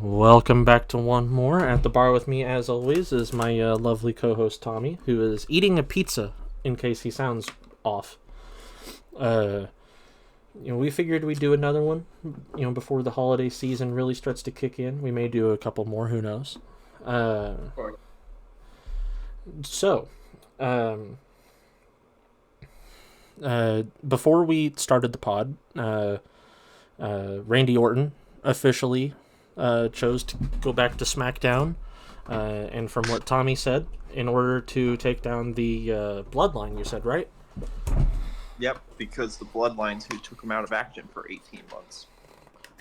Welcome back to one more. At the bar with me, as always, is my lovely co-host Tommy, who is eating a pizza. In case he sounds off, uh, we figured we'd do another one. Before the holiday season really starts to kick in, we may do a couple more. Who knows? Uh, so, um, before we started the pod, Randy Orton officially chose to go back to SmackDown, and from what Tommy said, in order to take down the Bloodline, you said, right? Yep, because the Bloodlines who took him out of action for 18 months.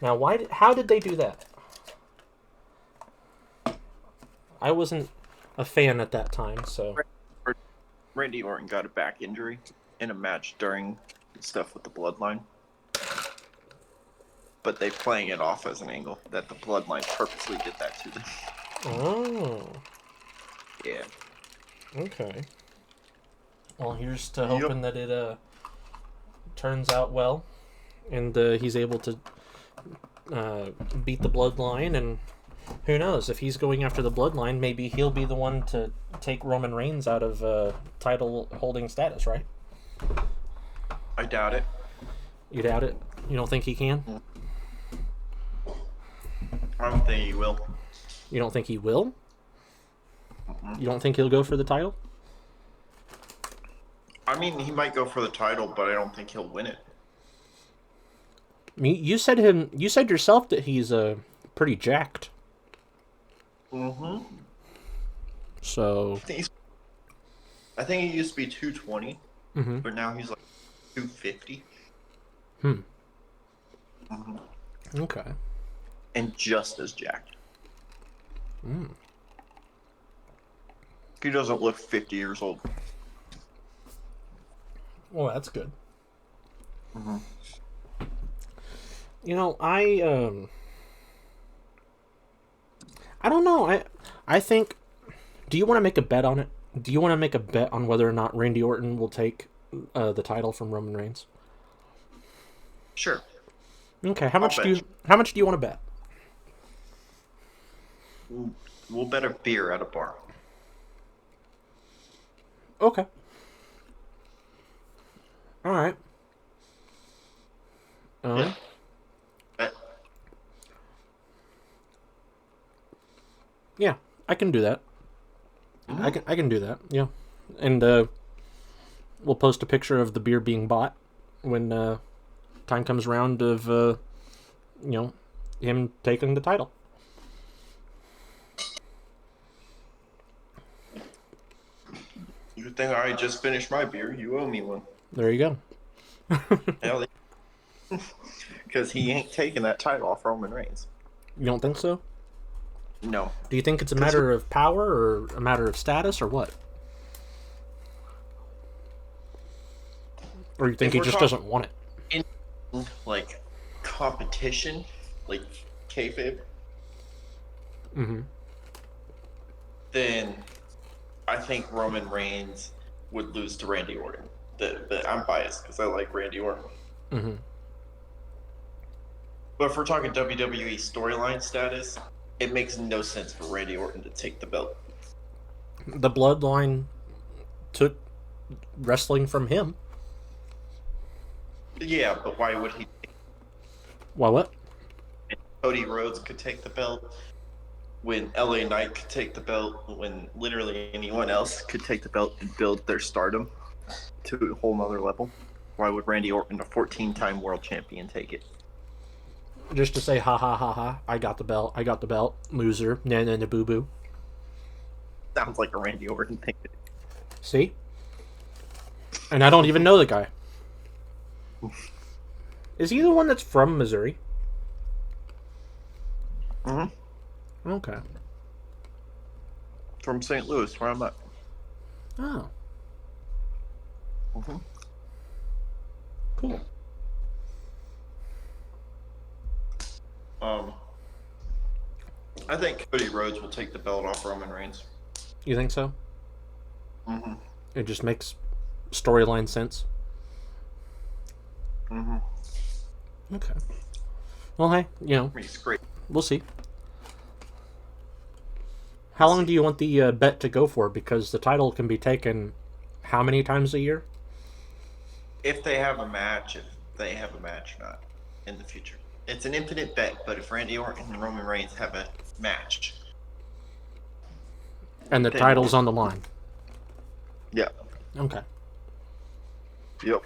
Now, how did they do that? I wasn't a fan at that time, so... Randy Orton got a back injury in a match during stuff with the Bloodline. But they're playing it off as an angle that the Bloodline purposely did that to them. Oh. Yeah. Okay. Well, here's to hoping that it turns out well, and he's able to beat the Bloodline, and who knows, if he's going after the Bloodline, maybe he'll be the one to take Roman Reigns out of title-holding status, right? I doubt it. You doubt it? You don't think he can? I don't think he will. You don't think he will? Mm-hmm. You don't think he'll go for the title? I mean, he might go for the title, but I don't think he'll win it. You said yourself that he's pretty jacked. Mm-hmm. So I think he used to be 220, but now he's like 250. Mm-hmm. Okay. And just as jacked. He doesn't look 50 years old. Well, that's good. Mm-hmm. I don't know. I think. Do you want to make a bet on it? Do you want to make a bet on whether or not Randy Orton will take the title from Roman Reigns? Sure. Okay. How much do you want to bet? We'll bet a beer at a bar. Okay. All right. Yeah. Bet. Yeah, I can do that. Mm-hmm. I can do that. Yeah, and we'll post a picture of the beer being bought when time comes around of him taking the title. Good thing I just finished my beer. You owe me one. There you go. Hell, because he ain't taking that title off Roman Reigns. You don't think so? No. Do you think it's a matter of power or a matter of status or what? Or you think he just doesn't want it? In, like, competition, like kayfabe, then I think Roman Reigns would lose to Randy Orton. I'm biased because I like Randy Orton. But if we're talking WWE storyline status, it makes no sense for Randy Orton to take the belt. The Bloodline took wrestling from him. Yeah, but why would he? Why what? Cody Rhodes could take the belt. When LA Knight could take the belt. When literally anyone else could take the belt and build their stardom to a whole nother level. Why would Randy Orton, a 14-time world champion, take it? Just to say, ha ha ha ha, I got the belt, loser, na na na boo boo. Sounds like a Randy Orton thing. See? And I don't even know the guy. Is he the one that's from Missouri? Mm-hmm. Okay. From St. Louis, where I'm at. Oh. Mm-hmm. Cool. I think Cody Rhodes will take the belt off Roman Reigns. You think so? Mm-hmm. It just makes storyline sense. Mm-hmm. Okay. Well, hey, He's great. we'll see. How long do you want the bet to go for? Because the title can be taken how many times a year? If they have a match, or not in the future. It's an infinite bet, but if Randy Orton and Roman Reigns have a match. And the title's on the line. Yeah. Okay. Yep.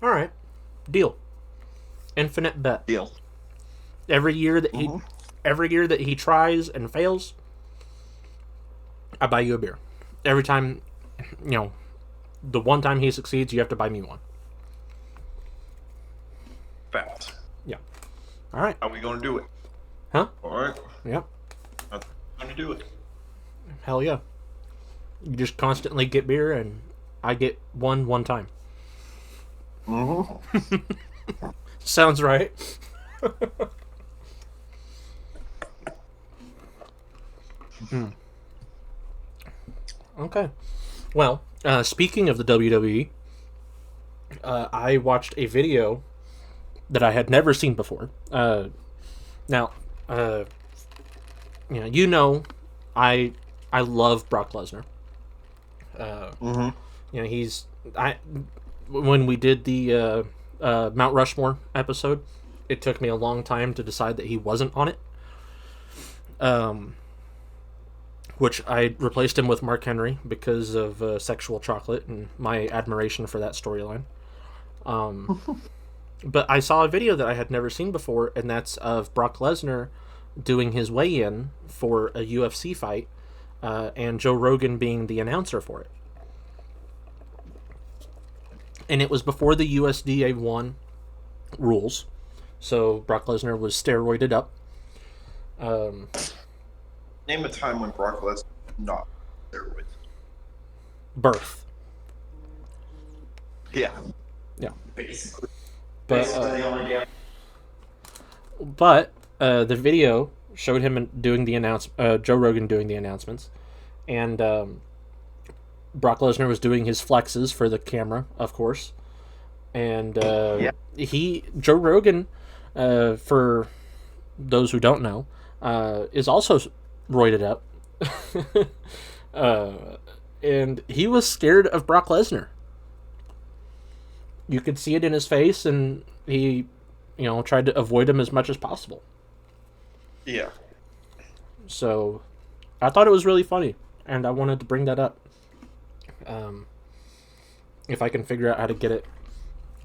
All right. Deal. Infinite bet. Deal. Every year that he tries and fails, I buy you a beer. Every time, the one time he succeeds, you have to buy me one. Fact. Yeah. All right. How are we going to do it? Huh? All right. Yep. I'm going to do it. Hell yeah. You just constantly get beer, and I get one time. Sounds right. Okay. Well, speaking of the WWE, I watched a video that I had never seen before. Now, I love Brock Lesnar. When we did the Mount Rushmore episode, it took me a long time to decide that he wasn't on it. Which I replaced him with Mark Henry because of Sexual Chocolate and my admiration for that storyline. But I saw a video that I had never seen before, and that's of Brock Lesnar doing his weigh-in for a UFC fight, and Joe Rogan being the announcer for it. And it was before the USDA 1 rules, so Brock Lesnar was steroided up. Name a time when Brock Lesnar not steroids. Birth. Yeah. Yeah. Basically. But the video showed him doing the Joe Rogan doing the announcements, and Brock Lesnar was doing his flexes for the camera, of course, and Joe Rogan, for those who don't know, is also roided up, and he was scared of Brock Lesnar. You could see it in his face, and he, tried to avoid him as much as possible. Yeah. So, I thought it was really funny, and I wanted to bring that up. If I can figure out how to get it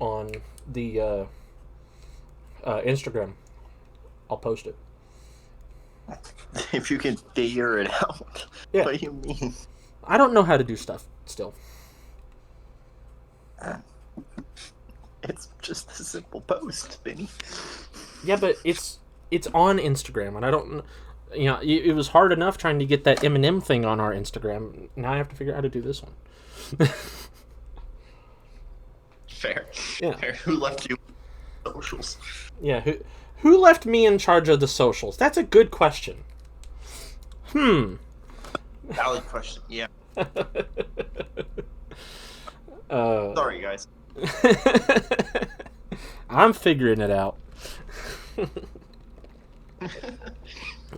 on the Instagram, I'll post it. If you can figure it out. Yeah. What do you mean? I don't know how to do stuff still. It's just a simple post, Benny. Yeah, but it's on Instagram, and I don't... it was hard enough trying to get that Eminem thing on our Instagram. Now I have to figure out how to do this one. Fair. Yeah. Fair. Who left you socials? Yeah, who left me in charge of the socials? That's a good question. Valid question, yeah. Sorry, guys. I'm figuring it out.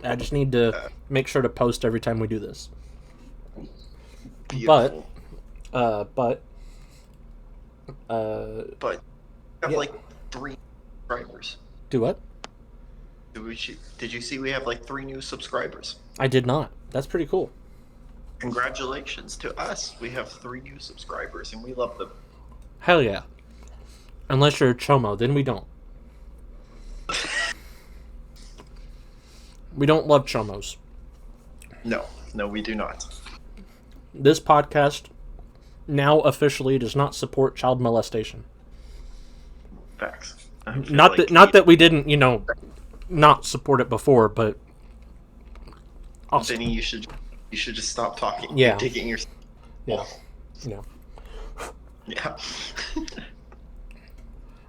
I just need to make sure to post every time we do this. Beautiful. But you have like 3 subscribers. Do what? Did you see we have like 3 new subscribers? I did not. That's pretty cool. Congratulations to us. We have 3 new subscribers, and we love them. Hell yeah. Unless you're a chomo, then we don't. We don't love chomos. No, we do not. This podcast now officially does not support child molestation. Facts. Not that we didn't, not support it before, but Benny, you should just stop talking. Yeah. You're digging yourself. Yeah. Yeah. Yeah.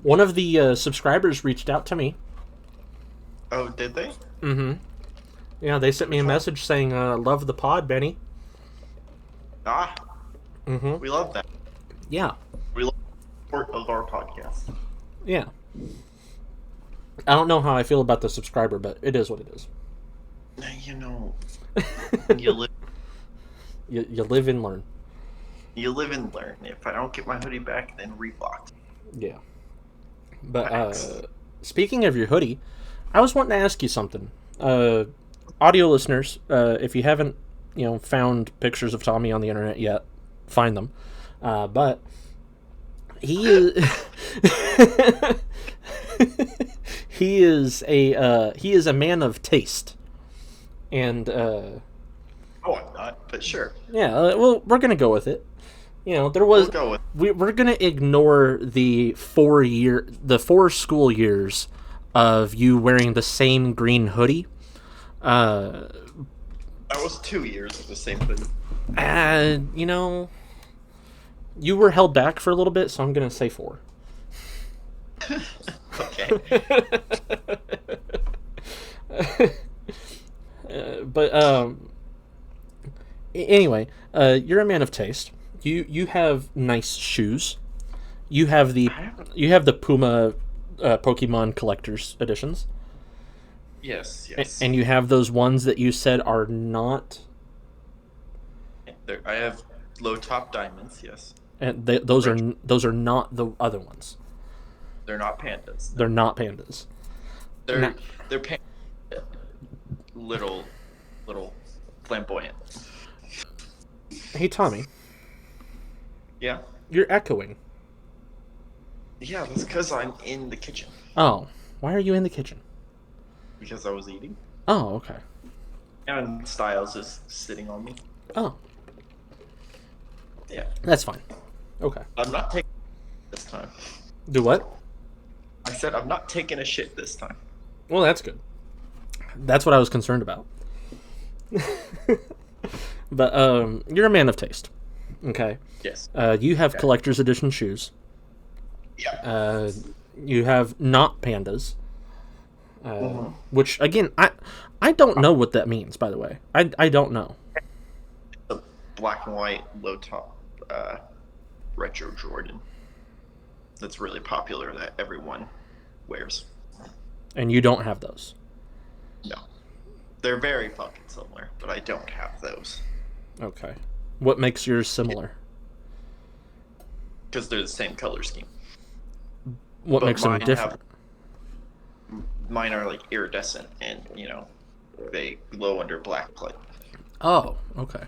One of the subscribers reached out to me. Oh, did they? Mm-hmm. Yeah, they sent me a message saying, love the pod, Benny. Mm-hmm. We love that. Yeah. We love the support of our podcast. Yeah. I don't know how I feel about the subscriber, but it is what it is. You know, you live, You live and learn. you live and learn. If I don't get my hoodie back, then reblocked. Yeah. But Facts. speaking of your hoodie, I was wanting to ask you something. Audio listeners, if you haven't, found pictures of Tommy on the internet yet, find them. But he is he is a man of taste, and Oh, I'm not, but sure. yeah, well, we're gonna go with it. There We'll was go with. we're gonna ignore the 4 school years of you wearing the same green hoodie. Uh, That was 2 years of the same hoodie. and you were held back for a little bit, so I'm gonna say 4. Okay. But anyway, you're a man of taste. You have nice shoes. You have the Puma Pokemon collector's editions. Yes, yes. And you have those ones that you said are not. I have low top diamonds. Yes. And those are not the other ones. They're not pandas. They're not pandas. They're little flamboyant. Hey Tommy, Yeah. you're echoing. Yeah, that's because I'm in the kitchen. Oh, why are you in the kitchen? Because I was eating. Oh, okay. And Styles is sitting on me. Oh, Yeah. that's fine. Okay. I'm not taking this time. Do what? I said I'm not taking a shit this time. Well, that's good. That's what I was concerned about. But you're a man of taste. Okay. Yes. You have collector's edition shoes. Yeah. You have not pandas. Which again, I don't know what that means. By the way, I don't know. The black and white low top retro Jordan. That's really popular that everyone wears. And you don't have those. No. They're very fucking similar, but I don't have those. Okay. What makes yours similar? Because they're the same color scheme. What But makes them mine different? Mine are like iridescent and, they glow under black light. Oh, okay.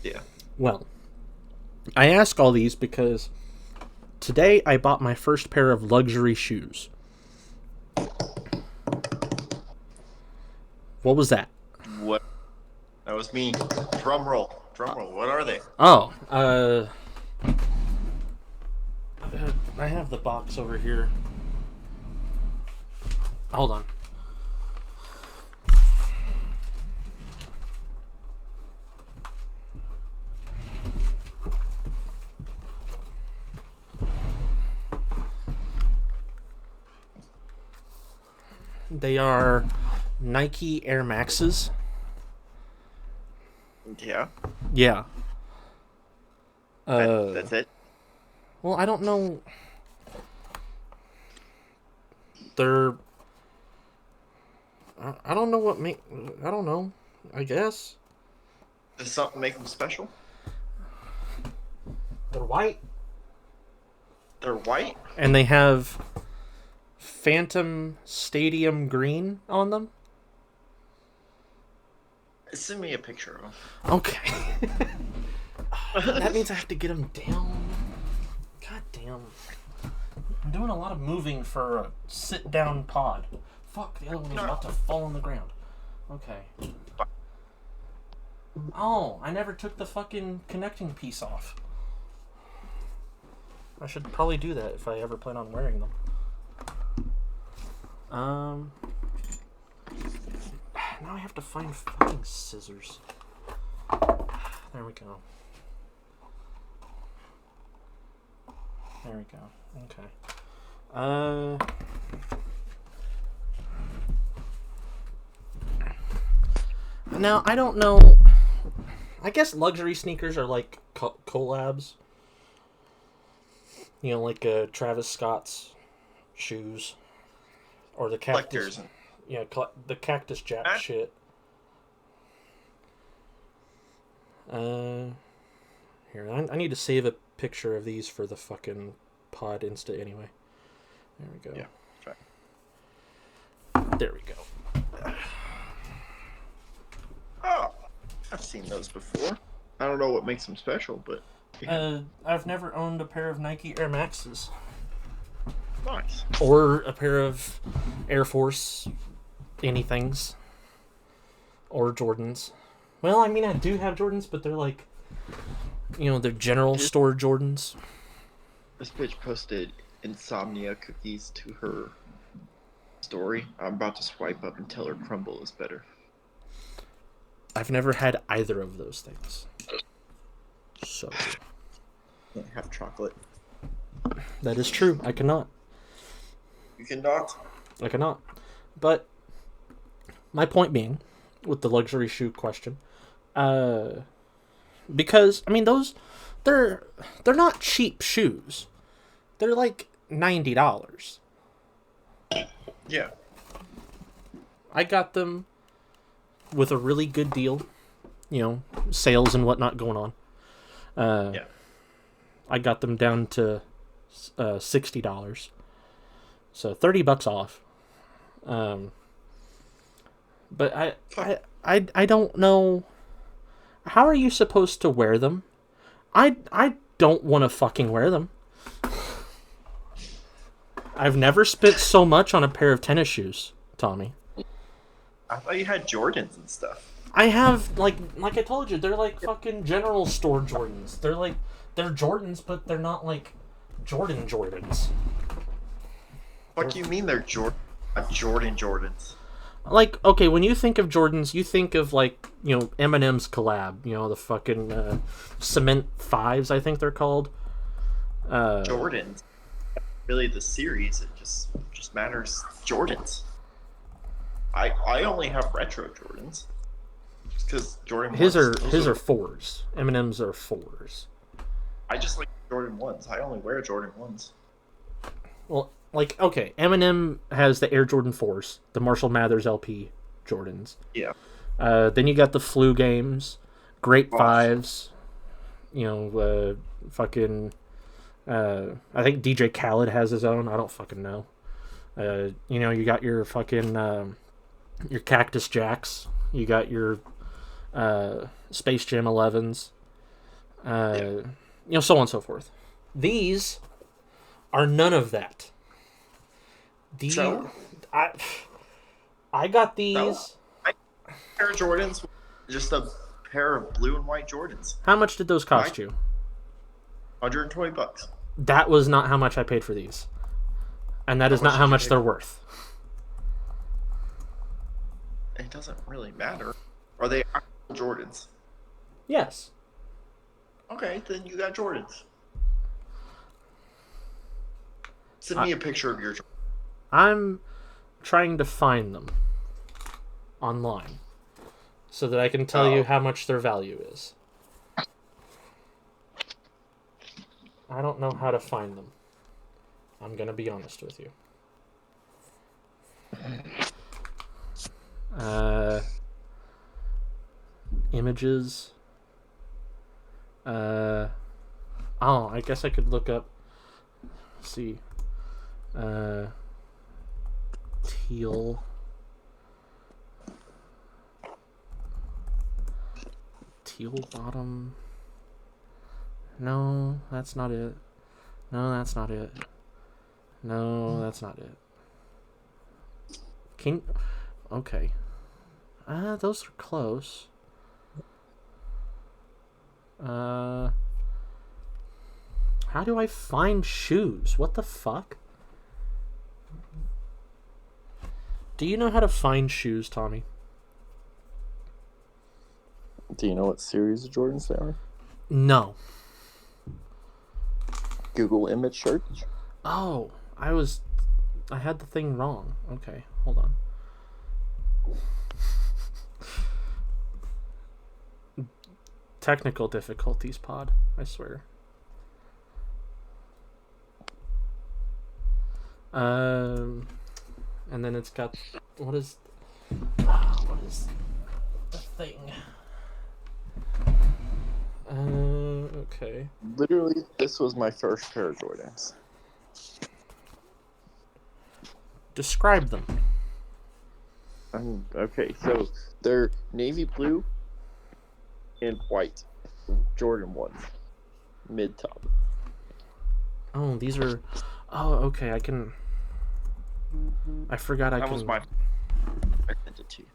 Yeah. Well, I ask all these because today I bought my first pair of luxury shoes. What was that? What? That was me. Drum roll. Drum roll. What are they? Oh, I have the box over here. Hold on. They are Nike Air Maxes. Yeah. Yeah. That's it. Well, I don't know. They're. I don't know what make. I don't know. I guess Does something make them special? they're white, They're white? and they have Phantom Stadium green on them. Send me a picture of them. Okay. That means I have to get them down. God damn. I'm doing a lot of moving for a sit-down pod. Fuck, the other one was about to fall on the ground. Okay. Oh, I never took the fucking connecting piece off. I should probably do that if I ever plan on wearing them. Now I have to find fucking scissors. There we go. There we go. Okay. Now I don't know. I guess luxury sneakers are like collabs. Like Travis Scott's shoes, or the Cactus. Collectors. Yeah, the Cactus Jack shit. Here, I need to save a picture of these for the fucking pod Insta anyway. There we go. Yeah, try. There we go. Oh, I've seen those before. I don't know what makes them special, but... Yeah. I've never owned a pair of Nike Air Maxes. Nice. Or a pair of Air Force anythings. Or Jordans. Well, I mean, I do have Jordans, but they're like, you know, they're general store Jordans. This bitch posted insomnia cookies to her story. I'm about to swipe up and tell her crumble is better. I've never had either of those things. So. Can't have chocolate. That is true. I cannot. You cannot? I cannot. But my point being, with the luxury shoe question, because I mean they're not cheap shoes. They're like $90. Yeah. I got them with a really good deal, you know, sales and whatnot going on. Yeah. I got them down to $60, so $30 off. But I don't know. How are you supposed to wear them? I don't want to fucking wear them. I've never spent so much on a pair of tennis shoes, Tommy. I thought you had Jordans and stuff. I have, like I told you, they're like fucking general store Jordans. They're Jordans, but they're not like Jordans. What do you mean they're Jordans? Like, okay, when you think of Jordans, you think of, like, you know, Eminem's collab. You know, the fucking Cement 5s, I think they're called. Jordans. Really, the series, it just matters Jordans. I only have retro Jordans. Because Jordan his 1s, are 4s. Eminem's are 4s. I just like Jordan 1s. I only wear Jordan 1s. Well, like, okay, Eminem has the Air Jordan 4s, the Marshall Mathers LP Jordans. Yeah. Then you got the Flu Games, Grape 5s, you know, fucking, I think DJ Khaled has his own, I don't fucking know. You know, you got your fucking, your Cactus Jacks, you got your, Space Jam 11s, you know, so on and so forth. These are none of that. So? I got these. So? Pair of Jordans, just a pair of blue and white Jordans. How much did those cost you? $120. That was not how much I paid for these. And that is not how much they're worth. It doesn't really matter. Are they actual Jordans? Yes. Okay, then you got Jordans. Send me a picture of your Jordans. I'm trying to find them online so that I can tell you how much their value is. I don't know how to find them. I'm going to be honest with you. Images. Oh, I guess I could look up. Let's see. Teal. Teal bottom. No, that's not it. No, that's not it. No, that's not it. Okay. Those are close. How do I find shoes? What the fuck? Do you know how to find shoes, Tommy? Do you know what series of Jordans they are? No. Google image search. Oh, I had the thing wrong. Okay, hold on. Technical difficulties, pod. I swear. And then it's got what is the thing? Okay. Literally, this was my first pair of Jordans. Describe them. Okay, so they're navy blue and white. Jordan 1. Mid-top. Oh, these are... Oh, okay, I can... I forgot I can... That was my identity.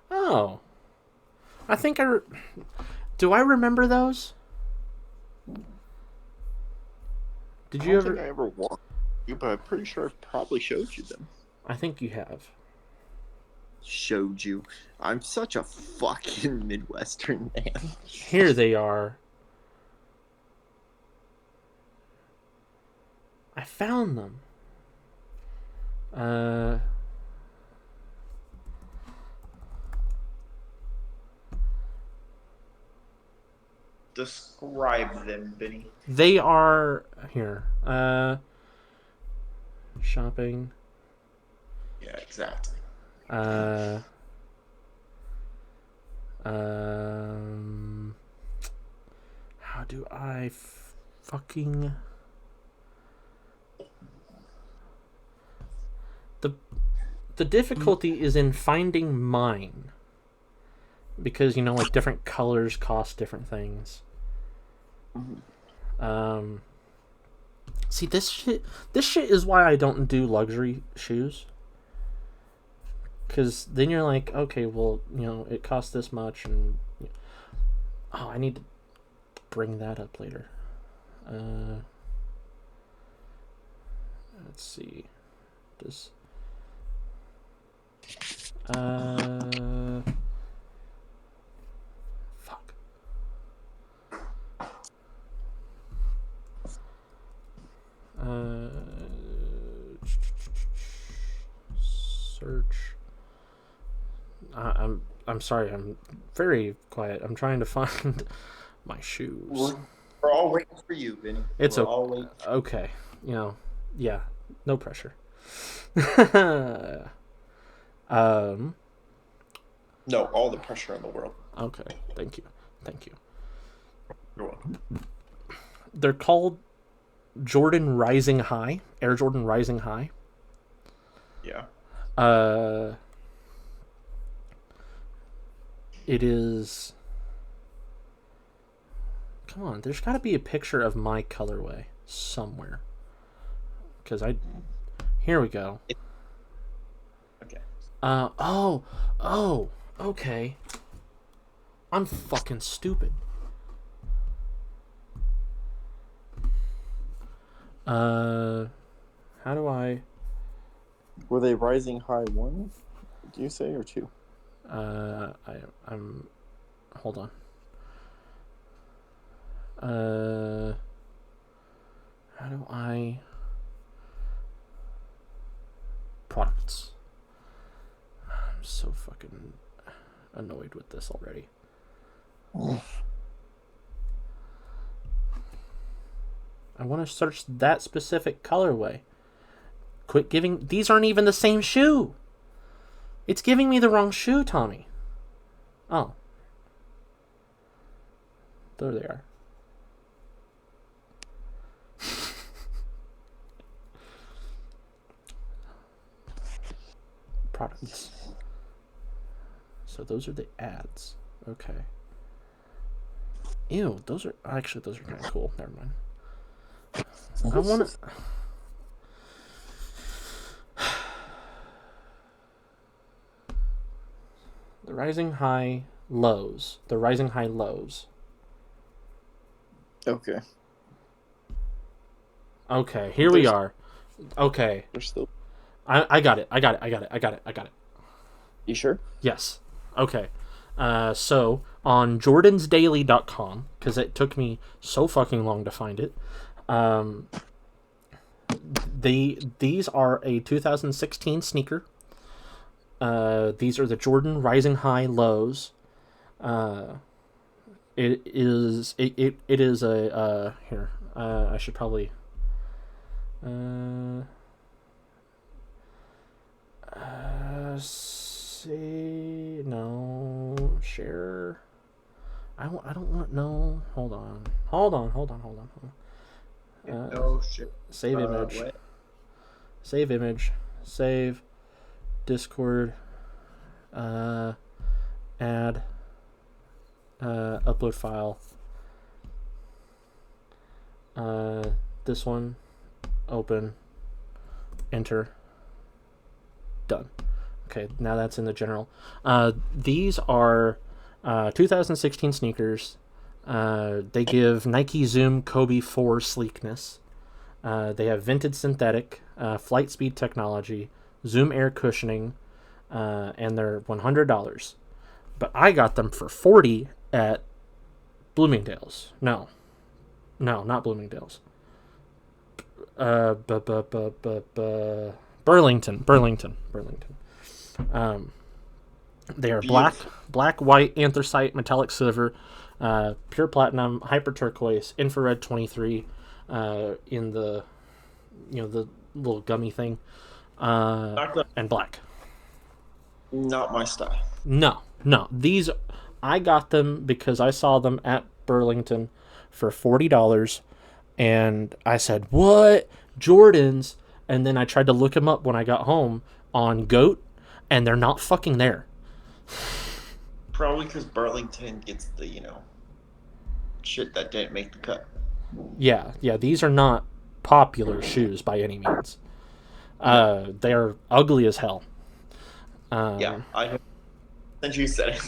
Oh. I think do I remember those? Did you ever... I don't think I ever wore you, but I'm pretty sure I probably showed you them. I think you have. Showed you. I'm such a fucking Midwestern man. Here they are. I found them. Describe them, Benny. They are here. Shopping. Yeah, exactly. How do I fucking... The difficulty is in finding mine. Because, like, different colors cost different things. See, this shit is why I don't do luxury shoes. Because then you're like, okay, well, it costs this much, and... Oh, I need to bring that up later. Let's see. Does... Fuck. Search. I'm sorry. I'm very quiet. I'm trying to find my shoes. We're all waiting for you, Benny. It's okay. Yeah. No pressure. No, all the pressure in the world. Okay. Thank you. You're welcome. They're called Jordan Rising High, Air Jordan Rising High. Yeah. It is... Come on, there's got to be a picture of my colorway somewhere. Because Here we go. Okay. Okay. I'm fucking stupid. How do I... Were they Rising High 1, do you say, or 2? I'm... Hold on. How do I... Products. I'm so fucking annoyed with this already. I want to search that specific colorway. Quit giving... These aren't even the same shoe. It's giving me the wrong shoe, Tommy. Oh. There they are. Products. So those are the ads. Okay. Ew, those are kind of cool. Never mind. I want to... The Rising High Lows. Okay. Okay, here we are. Okay. They're still... I got it. You sure? Yes. Okay. So, on jordansdaily.com, because it took me so fucking long to find it, these are a 2016 sneaker. These are the Jordan Rising High Lows. It is a here. I should probably. See, no, share. I don't want, no, hold on. Oh shit. Save image. What? Save image. Save. Discord. Add. Upload file. This one. Open. Enter. Done. Okay, now that's in the general. These are 2016 sneakers. They give Nike Zoom Kobe 4 sleekness. They have vented synthetic, flight speed technology, Zoom air cushioning, and they're $100. But I got them for $40 at Bloomingdale's. No, not Bloomingdale's. Burlington. They are black, white, anthracite, metallic silver, pure platinum, hyper turquoise, infrared 23, in the, the little gummy thing, and black. Not my style. No. These, I got them because I saw them at Burlington for $40, and I said, "What? Jordans?" And then I tried to look them up when I got home on GOAT, and they're not fucking there. Probably because Burlington gets the, shit that didn't make the cut. Yeah, these are not popular shoes by any means. They are ugly as hell. Since you said it.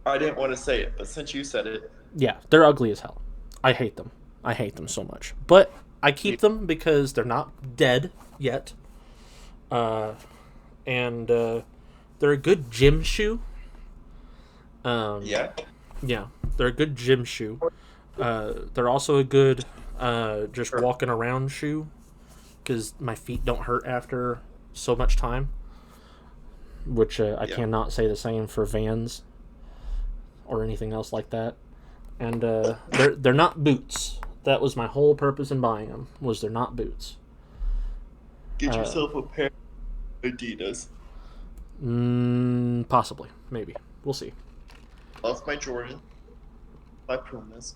I didn't want to say it, but since you said it. Yeah, they're ugly as hell. I hate them. So much. But I keep them because they're not dead yet. And they're a good gym shoe. Yeah, they're a good gym shoe. They're also a good just walking around shoe because my feet don't hurt after so much time. Which I cannot say the same for Vans or anything else like that. And they're not boots. That was my whole purpose in buying them. Was they're not boots. Get yourself a pair of Adidas. Possibly, maybe. We'll see. I love my Jordan, my Pumas.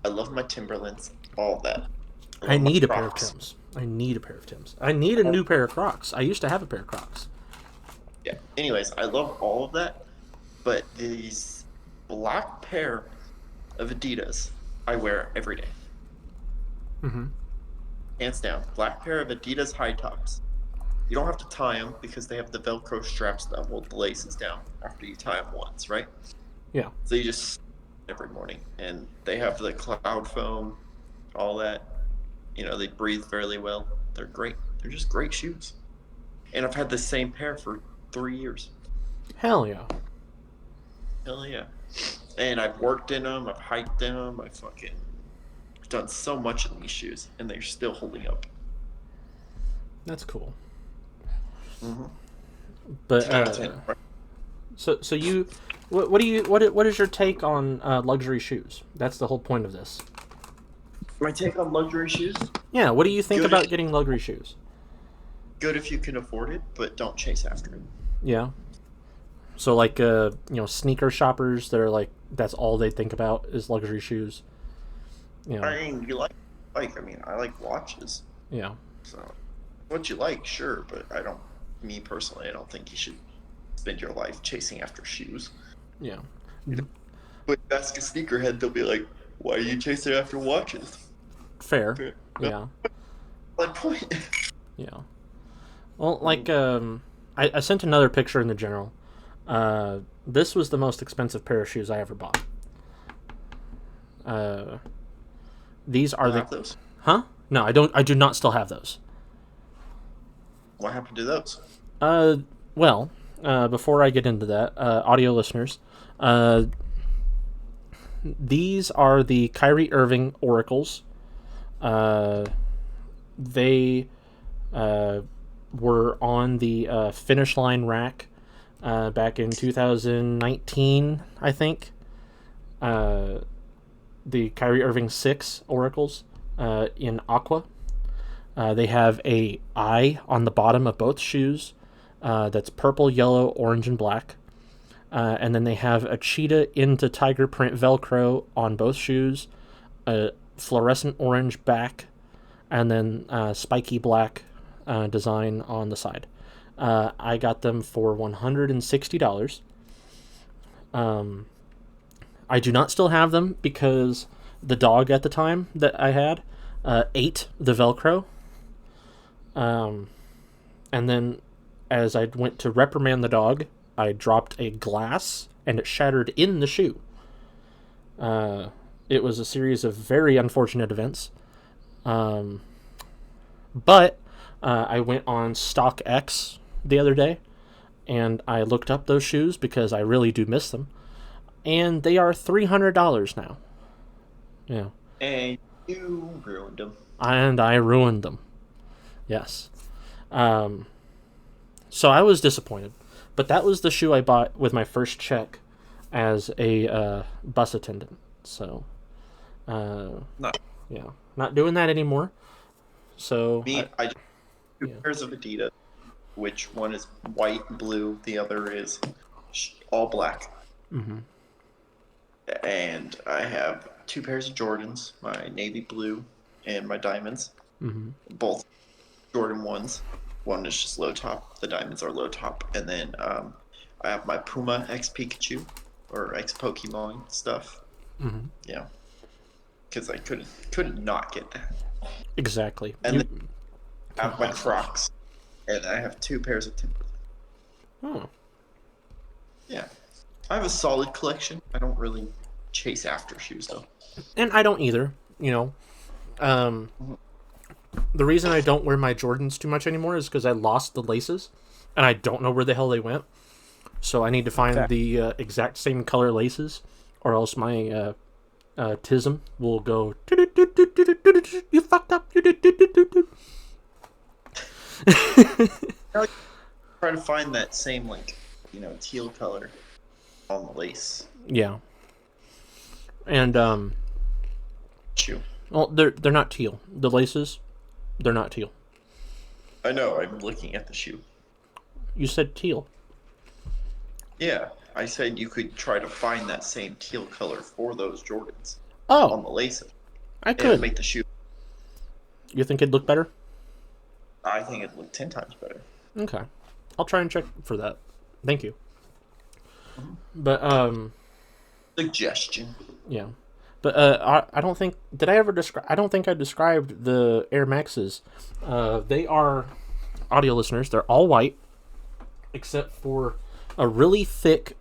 I love my Timberlands. All that. I need a pair of Tims. I need a new pair of Crocs. I used to have a pair of Crocs. Yeah. Anyways, I love all of that, but these black pair of Adidas I wear every day. Hands down. Black pair of Adidas high tops. You don't have to tie them because they have the Velcro straps that hold the laces down after you tie them once, right? Yeah. So you just every morning, and they have the cloud foam, all that. They breathe fairly well. They're great. They're just great shoes. And I've had the same pair for 3 years. Hell yeah. And I've worked in them. I've hiked in them. I've done so much in these shoes, and they're still holding up. That's cool. But so you, what is your take on luxury shoes? That's the whole point of this. My take on luxury shoes? Yeah. What do you think about getting luxury shoes? Good if you can afford it, but don't chase after it. Yeah. So like sneaker shoppers that are like that's all they think about is luxury shoes. I mean, you like I like watches. Yeah. So what you like, sure, but me personally, I don't think you should spend your life chasing after shoes. Yeah. But ask a sneakerhead, they'll be like, "Why are you chasing after watches?" Fair. Yeah. Like point. Yeah. Well, like I sent another picture in the general. This was the most expensive pair of shoes I ever bought. These are those? Huh? No, I don't. I do not still have those. What happened to those? Well, before I get into that, audio listeners, these are the Kyrie Irving Oracles. They were on the finish line rack back in 2019, I think. the Kyrie Irving 6 oracles in aqua. They have a eye on the bottom of both shoes that's purple, yellow, orange, and black. And then they have a cheetah into tiger print Velcro on both shoes, a fluorescent orange back, and then spiky black design on the side. I got them for $160. I do not still have them because the dog at the time that I had ate the Velcro. And then as I went to reprimand the dog, I dropped a glass and it shattered in the shoe. It was a series of very unfortunate events. But I went on StockX the other day and I looked up those shoes because I really do miss them. And they are $300 now. Yeah. And you ruined them. And I ruined them. Yes. So I was disappointed. But that was the shoe I bought with my first check as a bus attendant. So, No. yeah. Not doing that anymore. So I two pairs of Adidas, which one is white, blue, the other is all black. Mm-hmm. And I have two pairs of Jordans, my navy blue and my diamonds. Mm-hmm. Both Jordan ones. One is just low top. The diamonds are low top. And then I have my Puma X Pikachu or X Pokemon stuff. Mm-hmm. Yeah. Because I couldn't not get that. Exactly. And then I have my Crocs. And I have two pairs of Timbers. Oh. Yeah. I have a solid collection. I don't really chase after shoes, though. And I don't either, you know. The reason I don't wear my Jordans too much anymore is because I lost the laces, and I don't know where the hell they went. So I need to find the exact same color laces, or else my tism will go, you fucked up. Try to find that same, teal color on the lace. Yeah. And, Shoe. well, they're not teal. The laces, they're not teal. I know, I'm looking at the shoe. You said teal. Yeah, I said you could try to find that same teal color for those Jordans Oh, on the laces. I It could. would make the shoe. You think it'd look better? I think it'd look 10 times better. Okay. I'll try and check for that. Thank you. But, Suggestion. yeah. But, I don't think... Did I ever describe... I don't think I described the Air Maxes. They are... Audio listeners, they're all white. Except for a really thick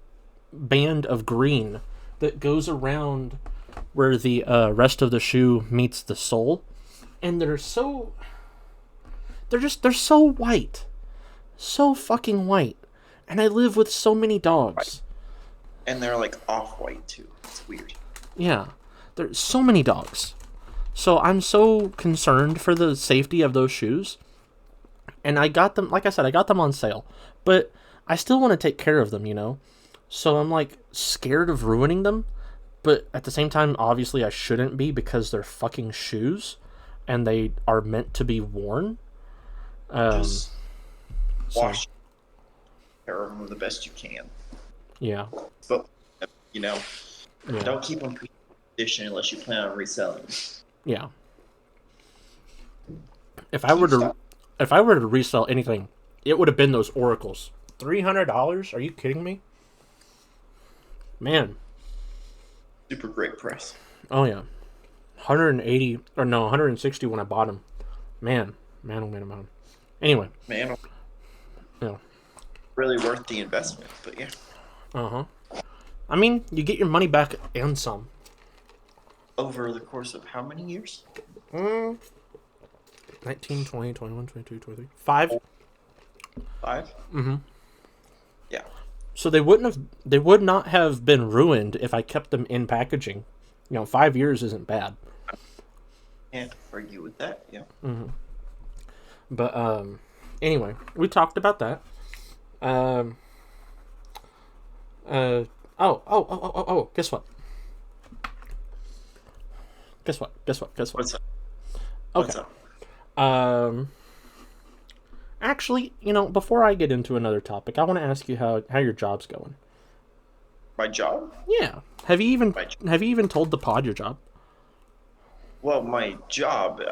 band of green that goes around where the rest of the shoe meets the sole. And they're so... They're so white. So fucking white. And I live with so many dogs. And they're off-white too. It's weird. Yeah. There's so many dogs. So I'm so concerned for the safety of those shoes. And I got them, like I said, I got them on sale. But I still want to take care of them, you know? So I'm scared of ruining them. But at the same time, obviously I shouldn't be because they're fucking shoes. And they are meant to be worn. Just wash care of them the best you can. Yeah. But, don't keep them pre-conditioned unless you plan on reselling. Yeah. If I were to resell anything, it would have been those oracles. $300? Are you kidding me? Man. Super great price. Oh yeah. 160 when I bought them. Man, oh man. Anyway. Man. Yeah. Really worth the investment, but yeah. Uh-huh. I mean, you get your money back and some. Over the course of how many years? 19, 20, 21, 22, 23. 5? 5? Mm-hmm. Yeah. So they would not have been ruined if I kept them in packaging. 5 years isn't bad. Can't argue with that, yeah. Mm-hmm. But, anyway, we talked about that. Guess what? Guess what? Guess what? Guess what? What's up? Okay. What's up? Um. Actually, before I get into another topic, I want to ask you how your job's going. My job? Yeah. Have you even My j- have you even told the pod your job? well, my job.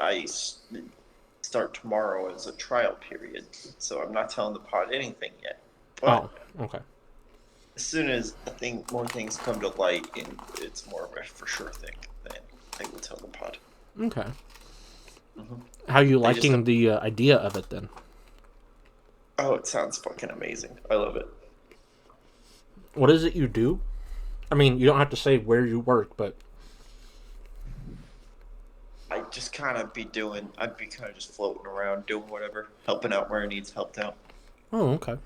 Start tomorrow as a trial period, so I'm not telling the pod anything yet. Oh, But okay. as soon as more things come to light and it's more of a for sure thing, then I will tell the pod. Okay. Hmm. How you They just liking the idea of it then? oh, it sounds fucking amazing. I love it. What is it you do? I mean, you don't have to say where you work, but I just I'd be kind of just floating around doing whatever, helping out where it needs helped out. oh, okay.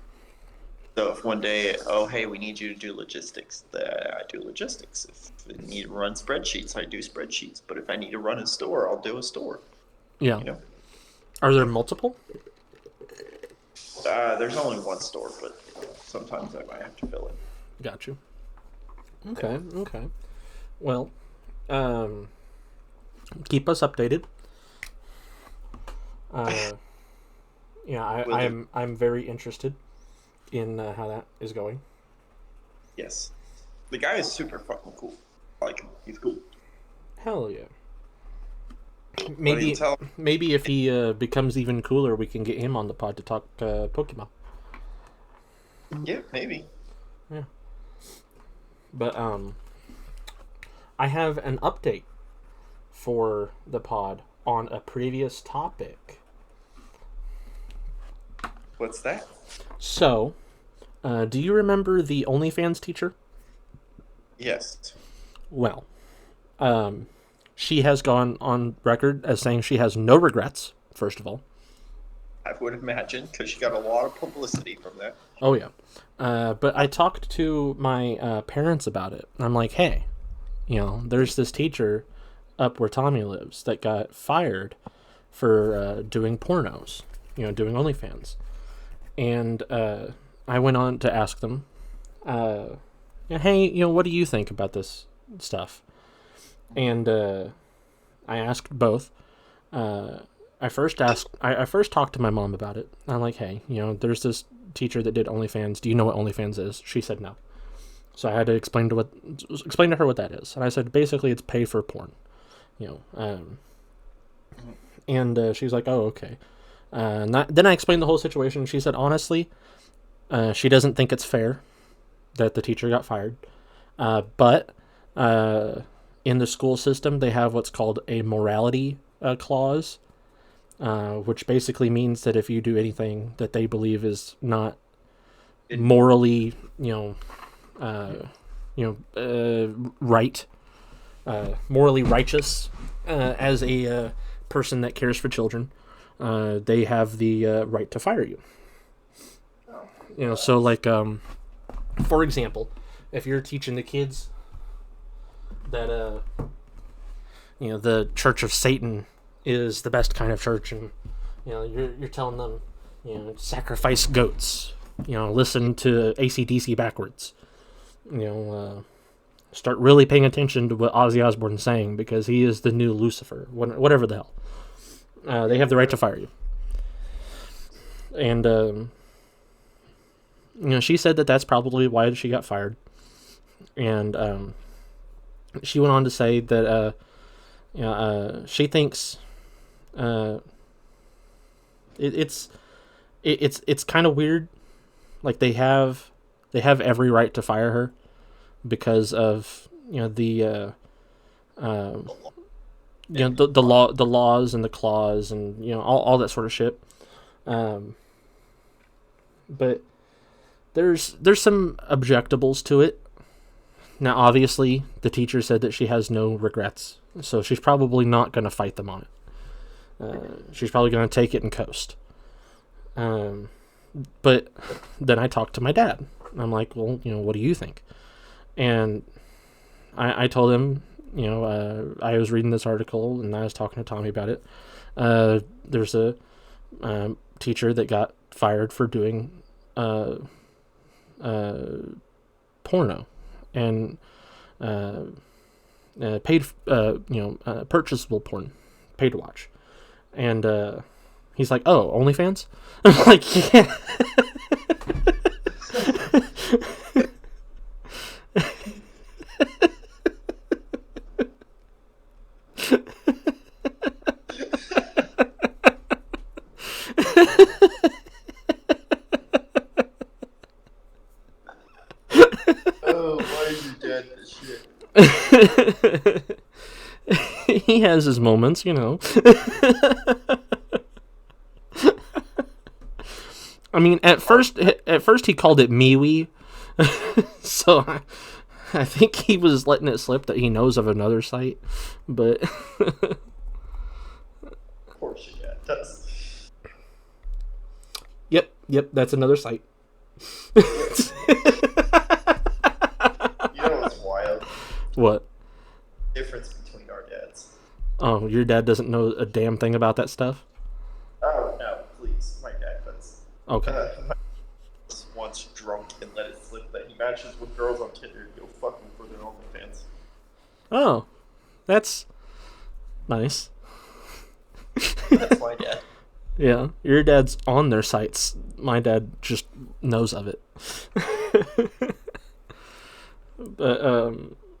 So if one day, oh hey, we need you to do logistics, then I do logistics. If I need to run spreadsheets, I do spreadsheets. But if I need to run a store, I'll do a store. Yeah. You know, Are there multiple? there's only one store, but sometimes I might have to fill it. Got you. Okay. Okay. Well, um, keep us updated. Uh, yeah, Will do. I'm very interested in how that is going. Yes, the guy is super fucking cool. I like him. He's cool. Hell yeah. But you Maybe tell maybe if he becomes even cooler, we can get him on the pod to talk Pokemon. yeah, maybe. Yeah. But I have an update for the pod on a previous topic. What's that? So, do you remember the OnlyFans teacher? Yes. Well, she has gone on record as saying she has no regrets, first of all. I would imagine because she got a lot of publicity from that. Oh, yeah. But I talked to my parents about it. I'm like, hey, there's this teacher up where Tommy lives that got fired for doing pornos, doing OnlyFans. And I went on to ask them, hey, what do you think about this stuff? And I asked both. I first talked to my mom about it. I'm like, hey, there's this teacher that did OnlyFans. Do you know what OnlyFans is? She said no. So I had to explain to her what that is. And I said basically it's pay for porn, and she's like, oh, okay. Then I explained the whole situation. She said honestly, she doesn't think it's fair that the teacher got fired, but in the school system they have what's called a morality clause, which basically means that if you do anything that they believe is not morally, right, morally righteous, as a person that cares for children, they have the right to fire you. So like, for example, if you're teaching the kids that the Church of Satan is the best kind of church, and you're telling them, sacrifice goats, listen to AC/DC backwards, start really paying attention to what Ozzy Osbourne's saying because he is the new Lucifer, whatever the hell. They have the right to fire you. And she said that that's probably why she got fired. And she went on to say that she thinks it's kind of weird. Like they have every right to fire her because of the the laws and the clause and all that sort of shit. But there's some objectables to it. Now, obviously, the teacher said that she has no regrets, so she's probably not going to fight them on it. She's probably going to take it and coast. But then I talked to my dad. I'm like, well, what do you think? And I told him, I was reading this article and I was talking to Tommy about it. There's a teacher that got fired for doing porno. And paid, purchasable porn, pay to watch. And he's like, "Oh, OnlyFans?" I'm like, "Yeah." Oh, why is your dad this shit? He has his moments, you know. I mean, at first he called it MeWe, so I think he was letting it slip that he knows of another site, but Of course your dad does. Yep, that's another site. You know what's wild? What? Difference between our dads. Oh, your dad doesn't know a damn thing about that stuff? Oh, no, please. My dad does. Okay. My dad was once drunk and let it slip that he matches with girls on Tinder to go fuck them for their OnlyFans. Oh, that's nice. That's my dad. Yeah, your dad's on their sites. My dad just knows of it. But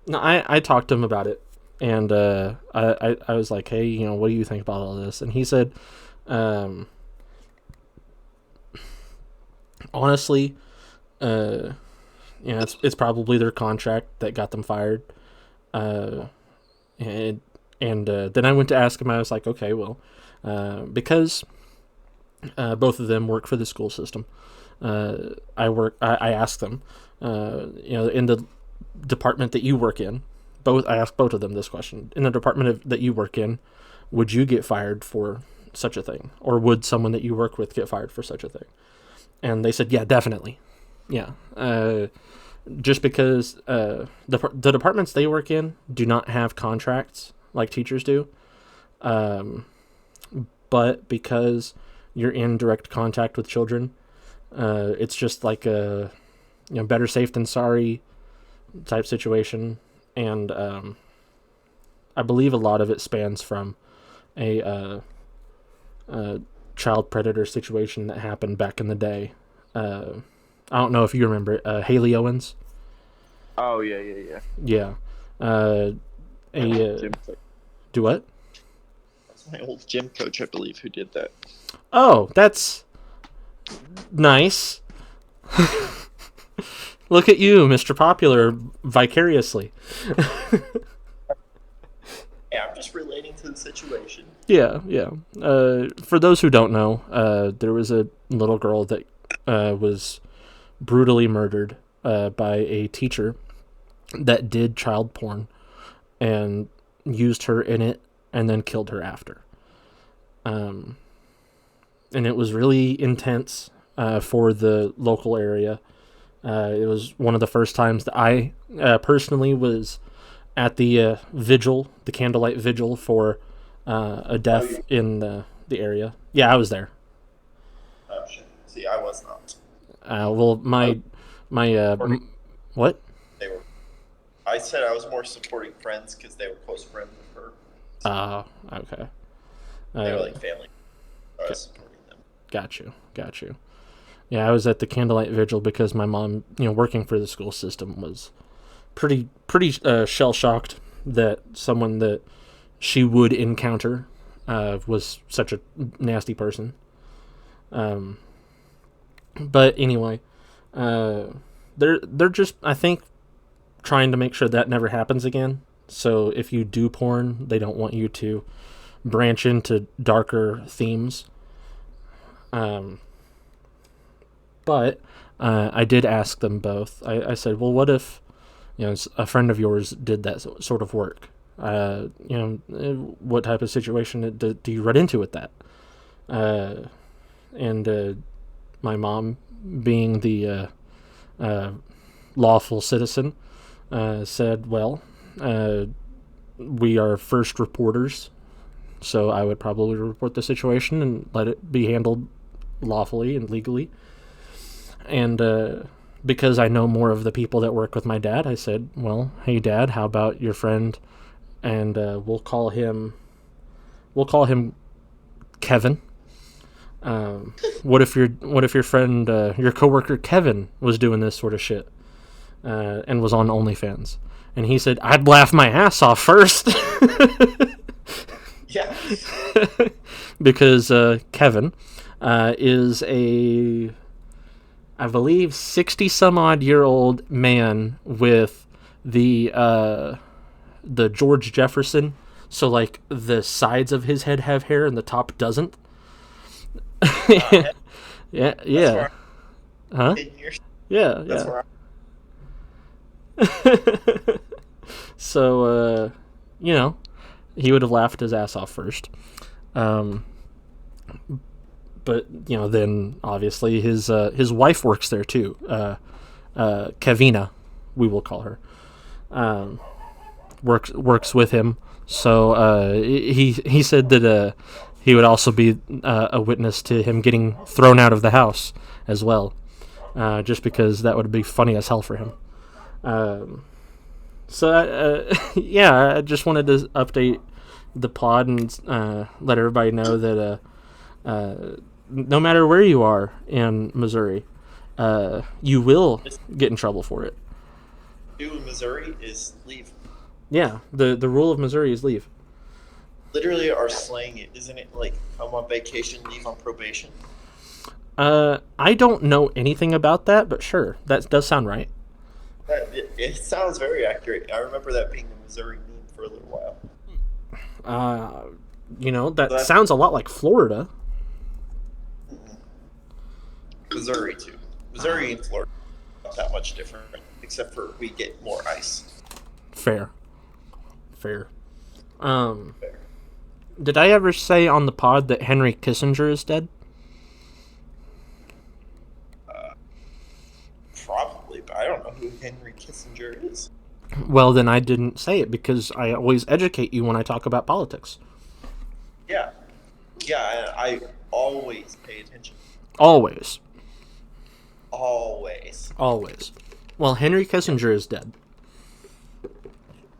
no, I talked to him about it, and I was like, "Hey, you know, what do you think about all this?" And he said, honestly, it's probably their contract that got them fired. And then I went to ask him. I was like, "Okay, well, because both of them work for the school system. I asked them, in the department that you work in, I asked both of them this question. In the department that you work in, would you get fired for such a thing? Or would someone that you work with get fired for such a thing?" And they said, "Yeah, definitely. Yeah. Just because the departments they work in do not have contracts like teachers do. But because you're in direct contact with children, it's just like a better safe than sorry type situation, and I believe a lot of it spans from a child predator situation that happened back in the day. I don't know if you remember Haley Owens. Oh, yeah. Yeah. Gym coach. Do what? That's my old gym coach, I believe, who did that. Oh, that's nice. Look at you, Mr. Popular, vicariously. Yeah, I'm just relating to the situation. Yeah. For those who don't know, there was a little girl that was brutally murdered by a teacher that did child porn and used her in it and then killed her after. And it was really intense for the local area. It was one of the first times that I personally was at the vigil, the candlelight vigil for a death in the area. Yeah, I was there. Oh, shit. See, I was not. Well, my what? They were. I said I was more supporting friends because they were close friends with her. Okay. They were like family. I was supporting them. Got you. Yeah, I was at the candlelight vigil because my mom, working for the school system, was pretty shell shocked that someone that she would encounter was such a nasty person. But anyway, they're just, I think, trying to make sure that never happens again. So if you do porn, they don't want you to branch into darker themes. But I did ask them both. I said, well, what if a friend of yours did that sort of work? What type of situation do you run into with that? And my mom, being the lawful citizen, said, well, we are first reporters, so I would probably report the situation and let it be handled lawfully and legally. And because I know more of the people that work with my dad, I said, well, hey, Dad, how about your friend and we'll call him Kevin. What if your friend, your coworker Kevin, was doing this sort of shit and was on OnlyFans? And he said, I'd laugh my ass off first. Yeah. Because Kevin is I believe, 60 some odd year old man with the George Jefferson. So like the sides of his head have hair and the top doesn't. Yeah, yeah. Huh? Yeah, That's yeah. where So, he would have laughed his ass off first. But, then obviously his wife works there too. Kevina, we will call her. Works with him. So he said that he would also be a witness to him getting thrown out of the house as well, just because that would be funny as hell for him. I just wanted to update the pod and let everybody know that no matter where you are in Missouri, you will get in trouble for it. do in Missouri is leave. Yeah, the rule of Missouri is leave. Literally, our slang, isn't it like come on vacation, leave on probation? I don't know anything about that, but sure, that does sound right. It sounds very accurate. I remember that being a Missouri meme for a little while. That sounds a lot like Florida. Missouri, too. Missouri and Florida are not that much different, except for we get more ice. Fair. Did I ever say on the pod that Henry Kissinger is dead? Probably, but I don't know who Henry Kissinger is. Well, then I didn't say it because I always educate you when I talk about politics. Yeah, I always pay attention. Always. Always. Well, Henry Kissinger is dead.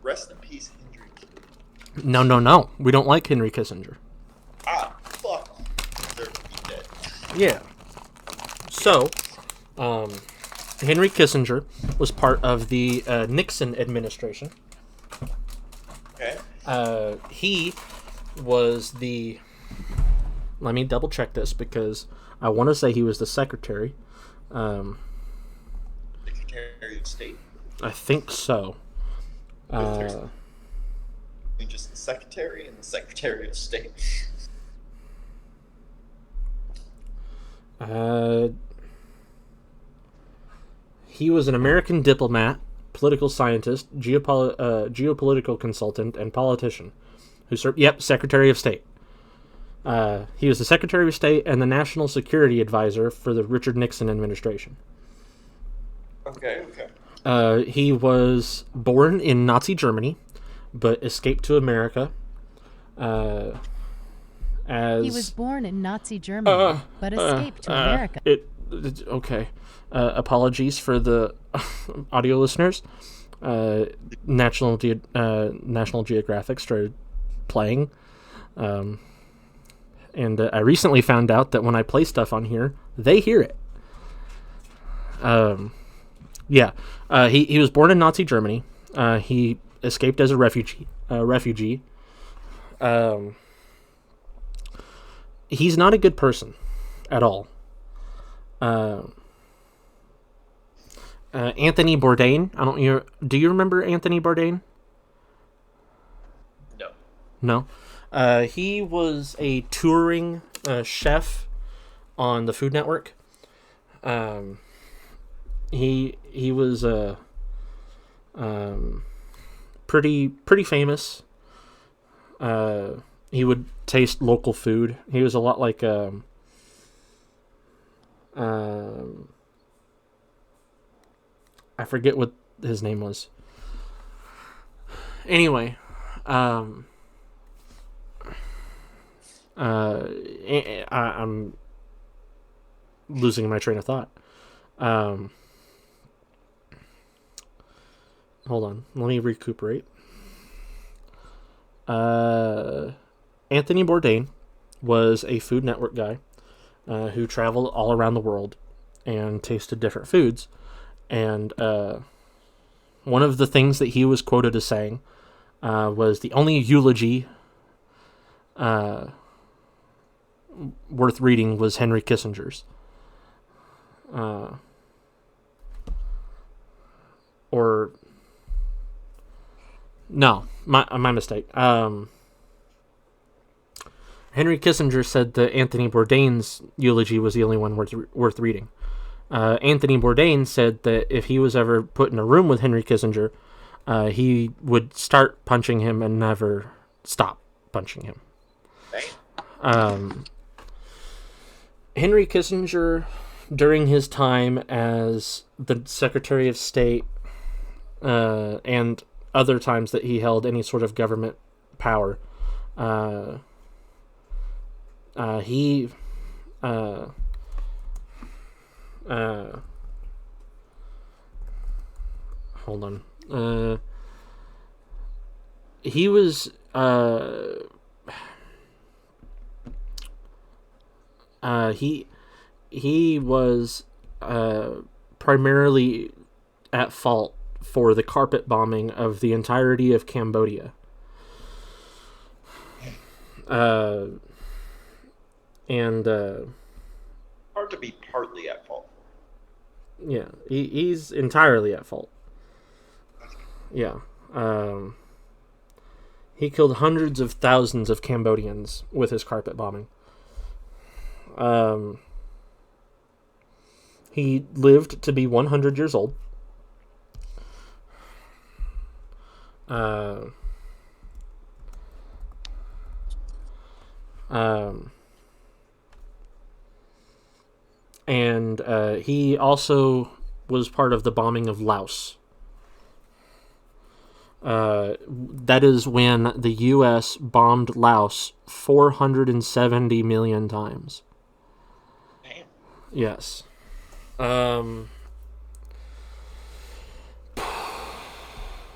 Rest in peace, Henry. No. We don't like Henry Kissinger. Fuck. They're dead. Yeah. So, Henry Kissinger was part of the Nixon administration. Okay. He was the... Let me double check this because I want to say he was the secretary. Secretary of State? I think so. Just the Secretary and the Secretary of State. He was an American diplomat, political scientist, geopolitical consultant, and politician who served. Yep, Secretary of State. He was the Secretary of State and the National Security Advisor for the Richard Nixon administration. Okay. He was born in Nazi Germany, but escaped to America. He was born in Nazi Germany, but escaped to America. Okay. Apologies for the audio listeners. National Geographic started playing. And I recently found out that when I play stuff on here, they hear it. He was born in Nazi Germany. He escaped as a refugee. He's not a good person at all. Anthony Bourdain. Do you remember Anthony Bourdain? No. He was a touring chef on the Food Network. He was pretty famous. He would taste local food. He was a lot like I forget what his name was. Anyway, I'm losing my train of thought. Hold on, let me recuperate. Anthony Bourdain was a Food Network guy who traveled all around the world and tasted different foods. And one of the things that he was quoted as saying was the only eulogy worth reading was Henry Kissinger's. Or no, my mistake. Henry Kissinger said that Anthony Bourdain's eulogy was the only one worth reading. Anthony Bourdain said that if he was ever put in a room with Henry Kissinger, he would start punching him and never stop punching him. Henry Kissinger, during his time as the Secretary of State, and other times that he held any sort of government power, he hold on. He was he was primarily at fault for the carpet bombing of the entirety of Cambodia. And hard to be partly at fault. Yeah, he's entirely at fault. Yeah. He killed hundreds of thousands of Cambodians with his carpet bombing. He lived to be 100 years old. And he also was part of the bombing of Laos. That is when the U.S. bombed Laos 470 million times. Damn. Yes.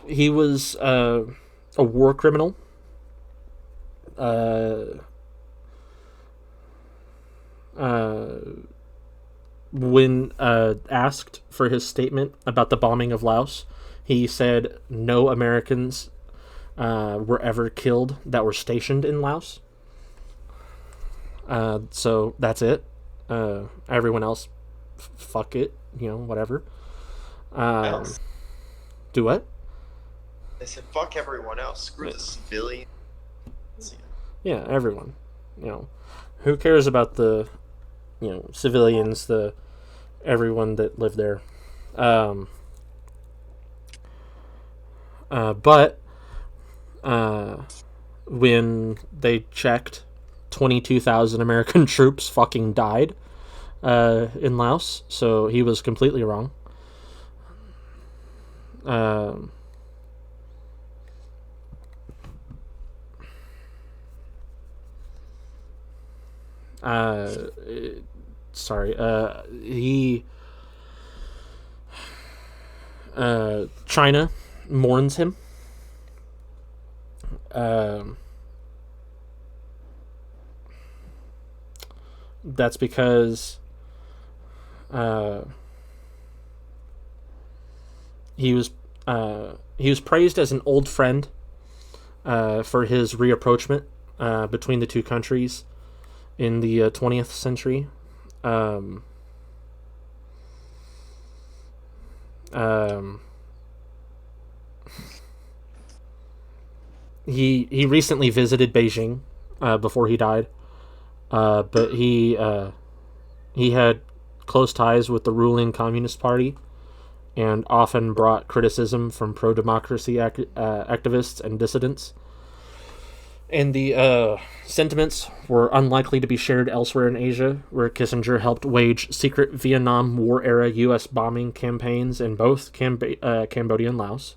He was a war criminal. When asked for his statement about the bombing of Laos, he said no Americans were ever killed that were stationed in Laos. So that's it. Everyone else, fuck it, whatever. Do what? They said fuck everyone else. Screw the civilians. Yeah, everyone. Who cares about the civilians, everyone that lived there. But when they checked, 22,000 American troops fucking died in Laos, so he was completely wrong. China mourns him. That's because he was praised as an old friend for his reapproachment between the two countries in the 20th century. He recently visited Beijing before he died, but he had close ties with the ruling Communist Party and often brought criticism from pro-democracy activists and dissidents. And the sentiments were unlikely to be shared elsewhere in Asia, where Kissinger helped wage secret Vietnam War-era U.S. bombing campaigns in both Cambodia and Laos.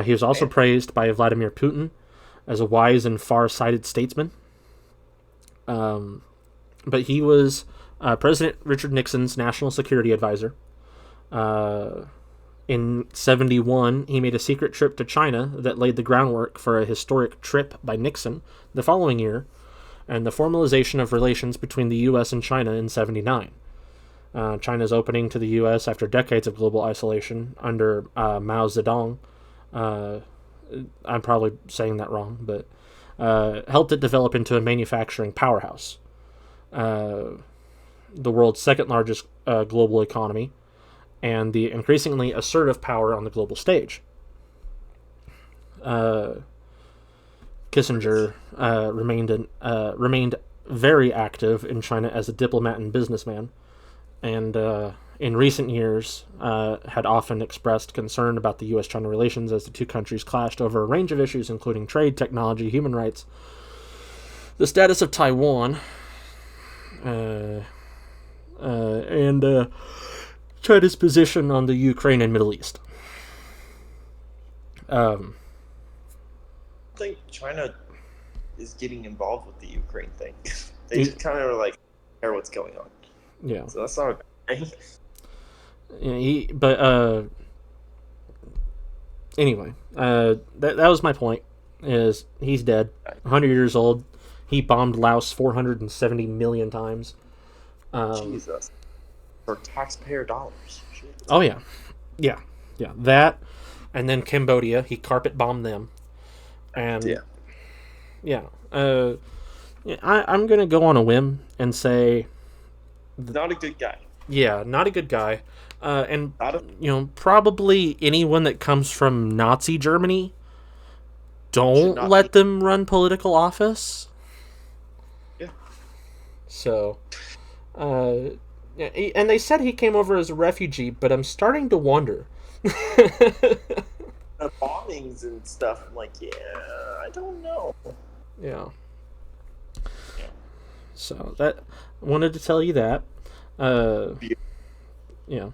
He was also praised by Vladimir Putin as a wise and far-sighted statesman. But he was President Richard Nixon's national security advisor In 1971, he made a secret trip to China that laid the groundwork for a historic trip by Nixon the following year, and the formalization of relations between the U.S. and China in 1979. China's opening to the U.S. after decades of global isolation under Mao Zedong. I'm probably saying that wrong, but helped it develop into a manufacturing powerhouse. The world's second largest global economy, and the increasingly assertive power on the global stage. Kissinger remained very active in China as a diplomat and businessman, and in recent years had often expressed concern about the U.S.-China relations as the two countries clashed over a range of issues, including trade, technology, human rights, the status of Taiwan, and China's position on the Ukraine and Middle East. I think China is getting involved with the Ukraine thing. They just kind of are like, care what's going on. Yeah. So that's not a bad thing. Yeah, anyway, that was my point. Is he's dead, 100 years old. He bombed Laos 470 million times. Jesus. For taxpayer dollars. Shit. Oh, yeah. That, and then Cambodia, he carpet bombed them. And I'm going to go on a whim and say... Not a good guy. Yeah, not a good guy. Probably anyone that comes from Nazi Germany, don't let them run political office. Yeah. So, and they said he came over as a refugee, but I'm starting to wonder. Bombings and stuff, I'm like, I don't know. Yeah. So that wanted to tell you that. Yeah.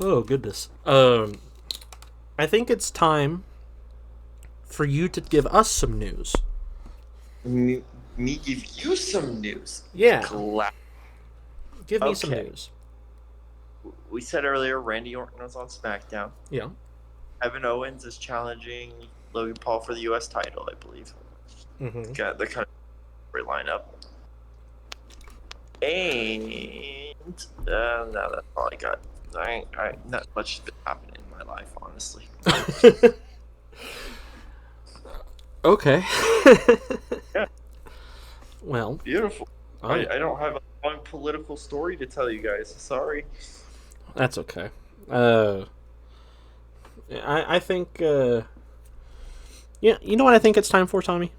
Oh goodness. I think it's time for you to give us some news. Me give you some news. Yeah. Give me some news. We said earlier Randy Orton was on SmackDown. Yeah. Evan Owens is challenging Logan Paul for the U.S. title, I believe. Mm-hmm. Got the kind of great lineup. And no, that's all I got. I not much has been happening in my life, honestly. Okay. Yeah. Well. Beautiful. I don't have a long political story to tell you guys. Sorry. That's okay. I think. Yeah, you know what I think it's time for, Tommy?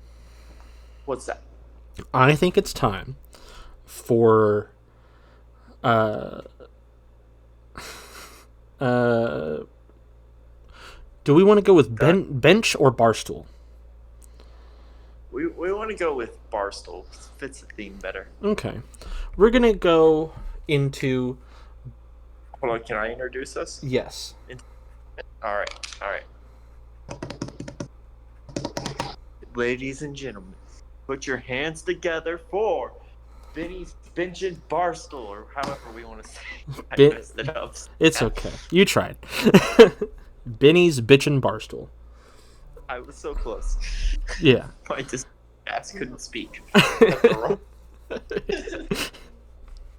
What's that? I think it's time for. Do we want to go with bench or Barstool? We want to go with Barstool. It fits the theme better. Okay. We're going to go into... Hold on, can I introduce us? Yes. All right. Ladies and gentlemen, put your hands together for Benny's Bitchin Barstool, or however we want to say it. I messed it up. It's okay. You tried. Benny's Bitchin Barstool. I was so close. Yeah. I just couldn't speak.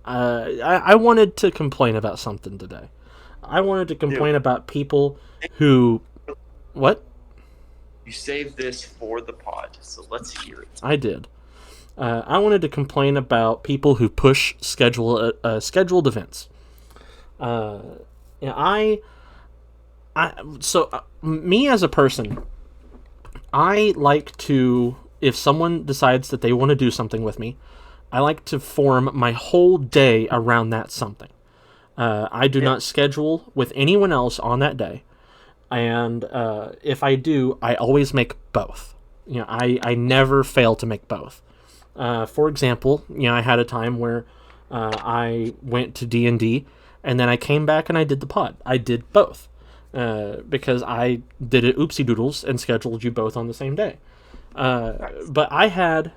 I wanted to complain about something today. I wanted to complain about people who... What? You saved this for the pod, so let's hear it. I did. I wanted to complain about people who push scheduled events. Me as a person, I like to, if someone decides that they want to do something with me, I like to form my whole day around that something. I do not schedule with anyone else on that day. And if I do, I always make both. I never fail to make both. For example, I had a time where I went to D&D, and then I came back and I did the pod. I did both. Because I did it oopsie doodles and scheduled you both on the same day. But I had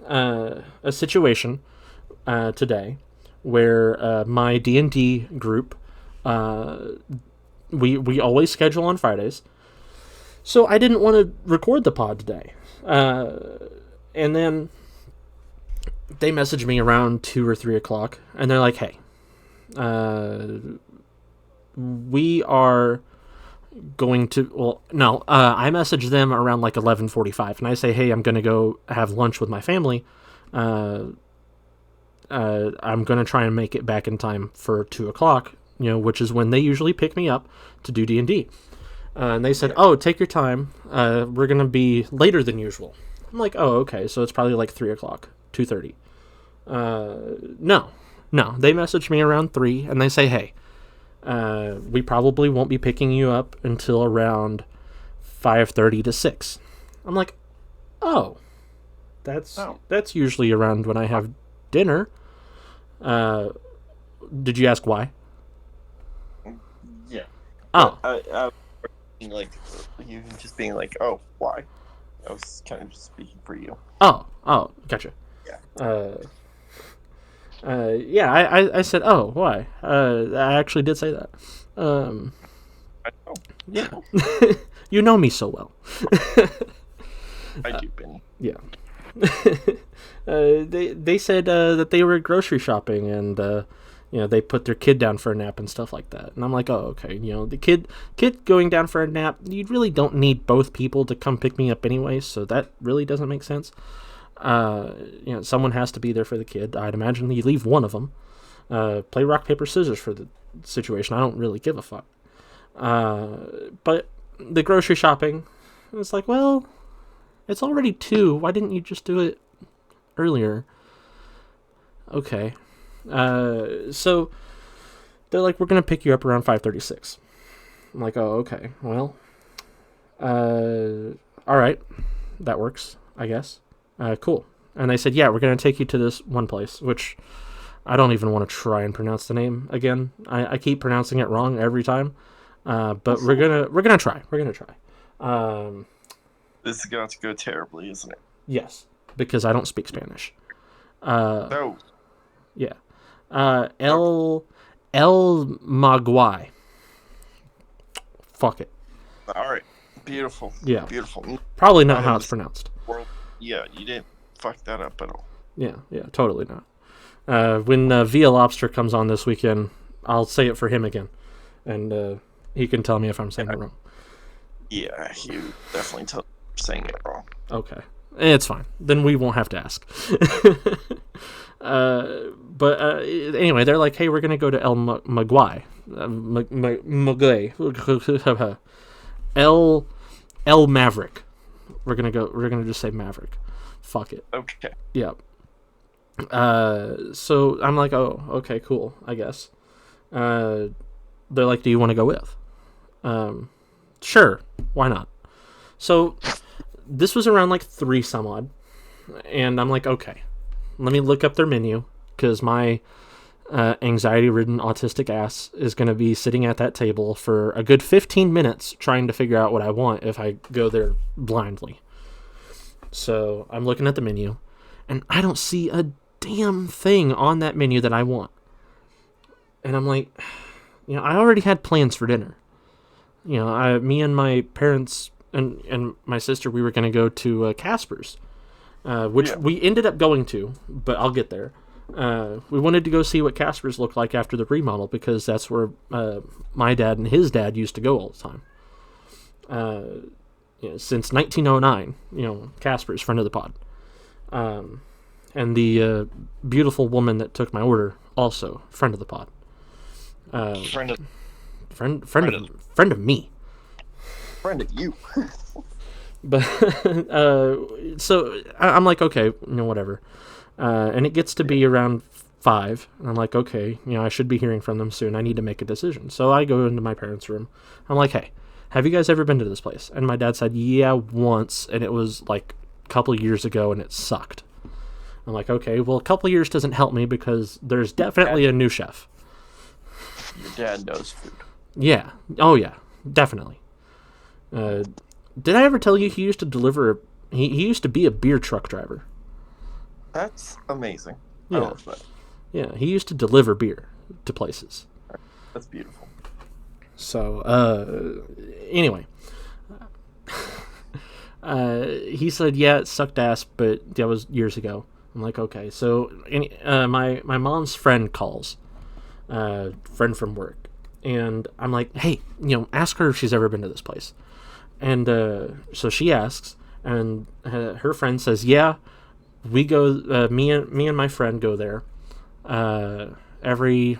a situation today where my D&D group, we always schedule on Fridays. So I didn't want to record the pod today. And then they messaged me around 2 or 3 o'clock, and they're like, hey, we are going to, well, no, I messaged them around like 11:45, and I say, hey, I'm going to go have lunch with my family. I'm going to try and make it back in time for 2 o'clock, which is when they usually pick me up to do D&D. And they said, oh, take your time. We're going to be later than usual. I'm like, oh, okay, so it's probably like 3 o'clock, 2:30. No, they messaged me around 3, and they say, hey, we probably won't be picking you up until around 5:30 to 6. I'm like, oh, that's usually around when I have dinner. Did you ask why? Yeah. Oh. I like you just being like, oh, why? I was kind of just speaking for you. Oh, gotcha. Yeah. I said, oh, why? I actually did say that. I know. Yeah. You know me so well. I do, Benny. Yeah. They said that they were grocery shopping, and they put their kid down for a nap and stuff like that. And I'm like, oh, okay. The kid going down for a nap, you really don't need both people to come pick me up anyway, so that really doesn't make sense. Someone has to be there for the kid. I'd imagine you leave one of them. Play rock, paper, scissors for the situation. I don't really give a fuck. But the grocery shopping, it's like, well, it's already 2. Why didn't you just do it earlier? Okay. So they're like, we're going to pick you up around 5:36. I'm like, oh, okay. Well, all right. That works, I guess. Cool. And they said, yeah, we're going to take you to this one place, which I don't even want to try and pronounce the name again. I keep pronouncing it wrong every time. But we're gonna try. We're gonna try. This is going to go terribly, isn't it? Yes, because I don't speak Spanish. No. Yeah. El Maguay. Fuck it. All right. Beautiful. Yeah. Beautiful. Probably not how it's pronounced. Yeah, you didn't fuck that up at all. Yeah, totally not. When Via Lobster comes on this weekend, I'll say it for him again, and he can tell me if I'm saying it wrong. Yeah, you definitely saying it wrong. Okay, it's fine. Then we won't have to ask. But anyway, they're like, hey, we're gonna go to El Maguay, El Maverick. We're gonna just say Maverick. Fuck it. Okay. Yeah. So I'm like, oh, okay, cool, I guess. They're like, do you want to go with? Sure, why not? So this was around like 3 some odd, and I'm like, okay, let me look up their menu, because my anxiety-ridden autistic ass is going to be sitting at that table for a good 15 minutes trying to figure out what I want if I go there blindly. So I'm looking at the menu, and I don't see a damn thing on that menu that I want. And I'm like, I already had plans for dinner. Me and my parents and my sister, we were going to go to Casper's, which we ended up going to, but I'll get there. We wanted to go see what Casper's looked like after the remodel, because that's where my dad and his dad used to go all the time. Since 1909, Casper's, friend of the pod. And the beautiful woman that took my order, also friend of the pod. Friend of me. Friend of you. But so I'm like, okay, whatever. And it gets to be around 5, and I'm like, okay, I should be hearing from them soon. I need to make a decision. So I go into my parents' room. I'm like, hey, have you guys ever been to this place? And my dad said, yeah, once, and it was like a couple years ago, and it sucked. I'm like, okay, well, a couple years doesn't help me, because there's definitely a new chef. Your dad knows food. Yeah. Oh, yeah. Definitely. Did I ever tell you he used to deliver... He used to be a beer truck driver. That's amazing. Yeah. I love that. Yeah, he used to deliver beer to places. That's beautiful. So, anyway. He said, yeah, it sucked ass, but that was years ago. I'm like, okay. So, my mom's friend calls, friend from work. And I'm like, hey, ask her if she's ever been to this place. And so she asks, and her friend says, yeah, we go, me and my friend go there every,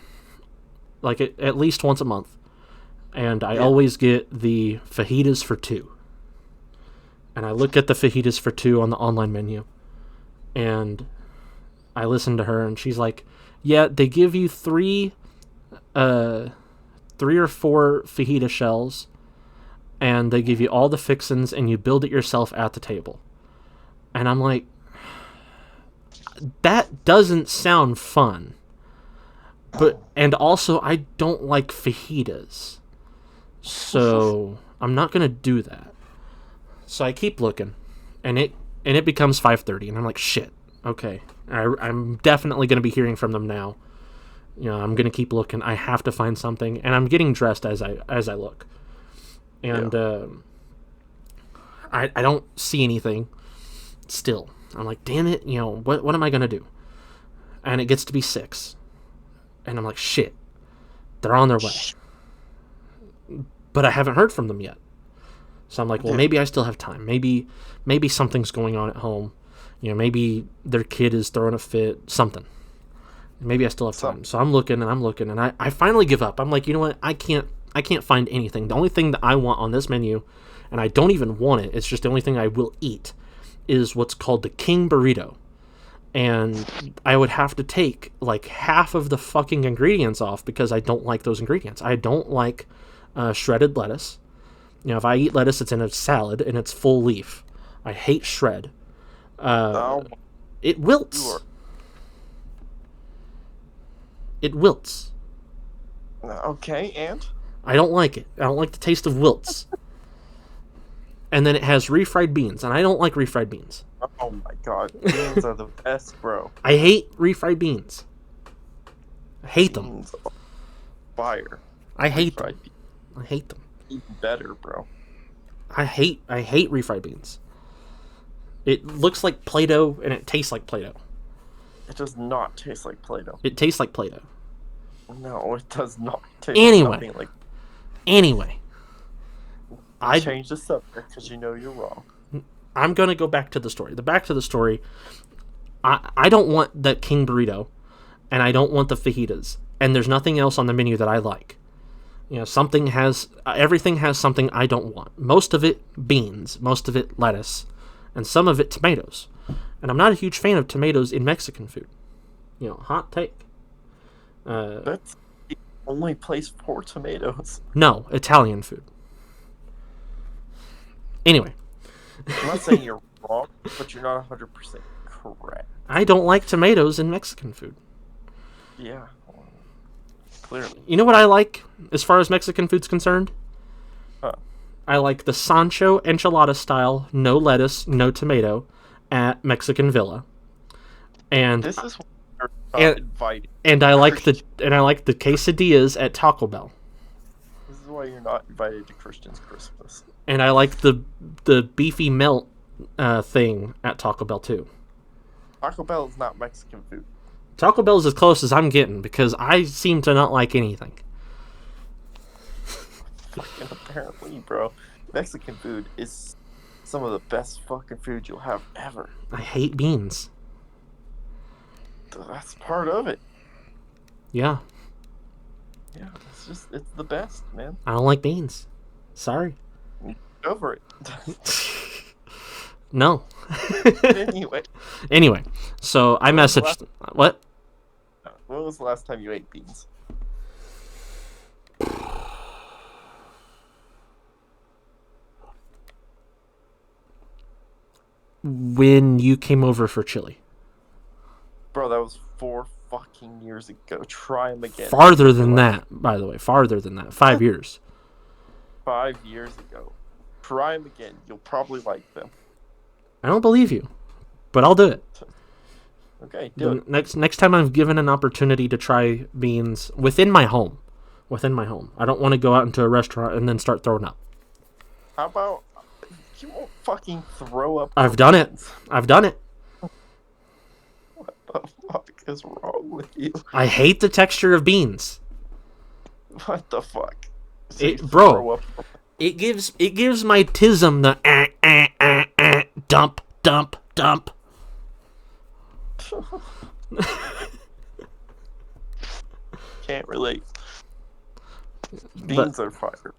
like, at least once a month. And I always get the fajitas for two. And I look at the fajitas for two on the online menu. And I listen to her, and she's like, yeah, they give you three or four fajita shells, and they give you all the fixins, and you build it yourself at the table. And I'm like, that doesn't sound fun. And also, I don't like fajitas. So I'm not going to do that. So I keep looking, and it becomes 5:30, and I'm like, shit, okay. I'm definitely going to be hearing from them now. I'm going to keep looking. I have to find something, and I'm getting dressed as I look. And I don't see anything still. I'm like, damn it, what am I going to do? And it gets to be 6. And I'm like, shit, they're on their way. But I haven't heard from them yet. So I'm like, well, maybe I still have time. Maybe something's going on at home. Maybe their kid is throwing a fit, something. Maybe I still have time. So I'm looking, and I finally give up. I'm like, you know what? I can't find anything. The only thing that I want on this menu, and I don't even want it, it's just the only thing I will eat, is what's called the King Burrito. And I would have to take like half of the fucking ingredients off because I don't like those ingredients. I don't like shredded lettuce. If I eat lettuce, it's in a salad and it's full leaf. I hate shred. It wilts. It wilts. Okay, and? I don't like it. I don't like the taste of wilts. And then it has refried beans, and I don't like refried beans. Oh my god, beans are the best, bro. I hate refried beans. I hate them. Fire. I hate them. I hate them. Even better, bro. I hate refried beans. It looks like Play-Doh, and it tastes like Play-Doh. It does not taste like Play-Doh. It tastes like Play-Doh. No, it does not taste like nothing like... Anyway. I change the subject because you're wrong. I'm going to go back to the story. Back to the story, I don't want the King Burrito, and I don't want the fajitas, and there's nothing else on the menu that I like. Everything has something I don't want. Most of it beans, most of it lettuce, and some of it tomatoes. And I'm not a huge fan of tomatoes in Mexican food. Hot take. That's the only place for tomatoes. No, Italian food. Anyway. I'm not saying you're wrong, but you're not 100% correct. I don't like tomatoes in Mexican food. Yeah. Clearly. You know what I like as far as Mexican food's concerned? Huh. I like the Sancho enchilada style, no lettuce, no tomato, at Mexican Villa. And this is why you're not invited. And I like the quesadillas at Taco Bell. This is why you're not invited to Christian's Christmas. And I like the beefy melt thing at Taco Bell too. Taco Bell is not Mexican food. Taco Bell is as close as I'm getting because I seem to not like anything. Fucking apparently, bro. Mexican food is some of the best fucking food you'll have ever. I hate beans. That's part of it. Yeah. Yeah, it's the best, man. I don't like beans. Sorry. Over it. No. Anyway, so I messaged... What? When was the last time you ate beans? When you came over for chili. Bro, that was 4 fucking years ago. Try them again. Farther than that, by the way. Farther than that. 5 years. 5 years ago. Try them again. You'll probably like them. I don't believe you, but I'll do it. Okay, do it. Next time I'm given an opportunity to try beans within my home. I don't want to go out into a restaurant and then start throwing up. How about you won't fucking throw up? I've done it. What the fuck is wrong with you? I hate the texture of beans. What the fuck? So Bro, it gives my tism the dump. Can't relate. Beans are fire.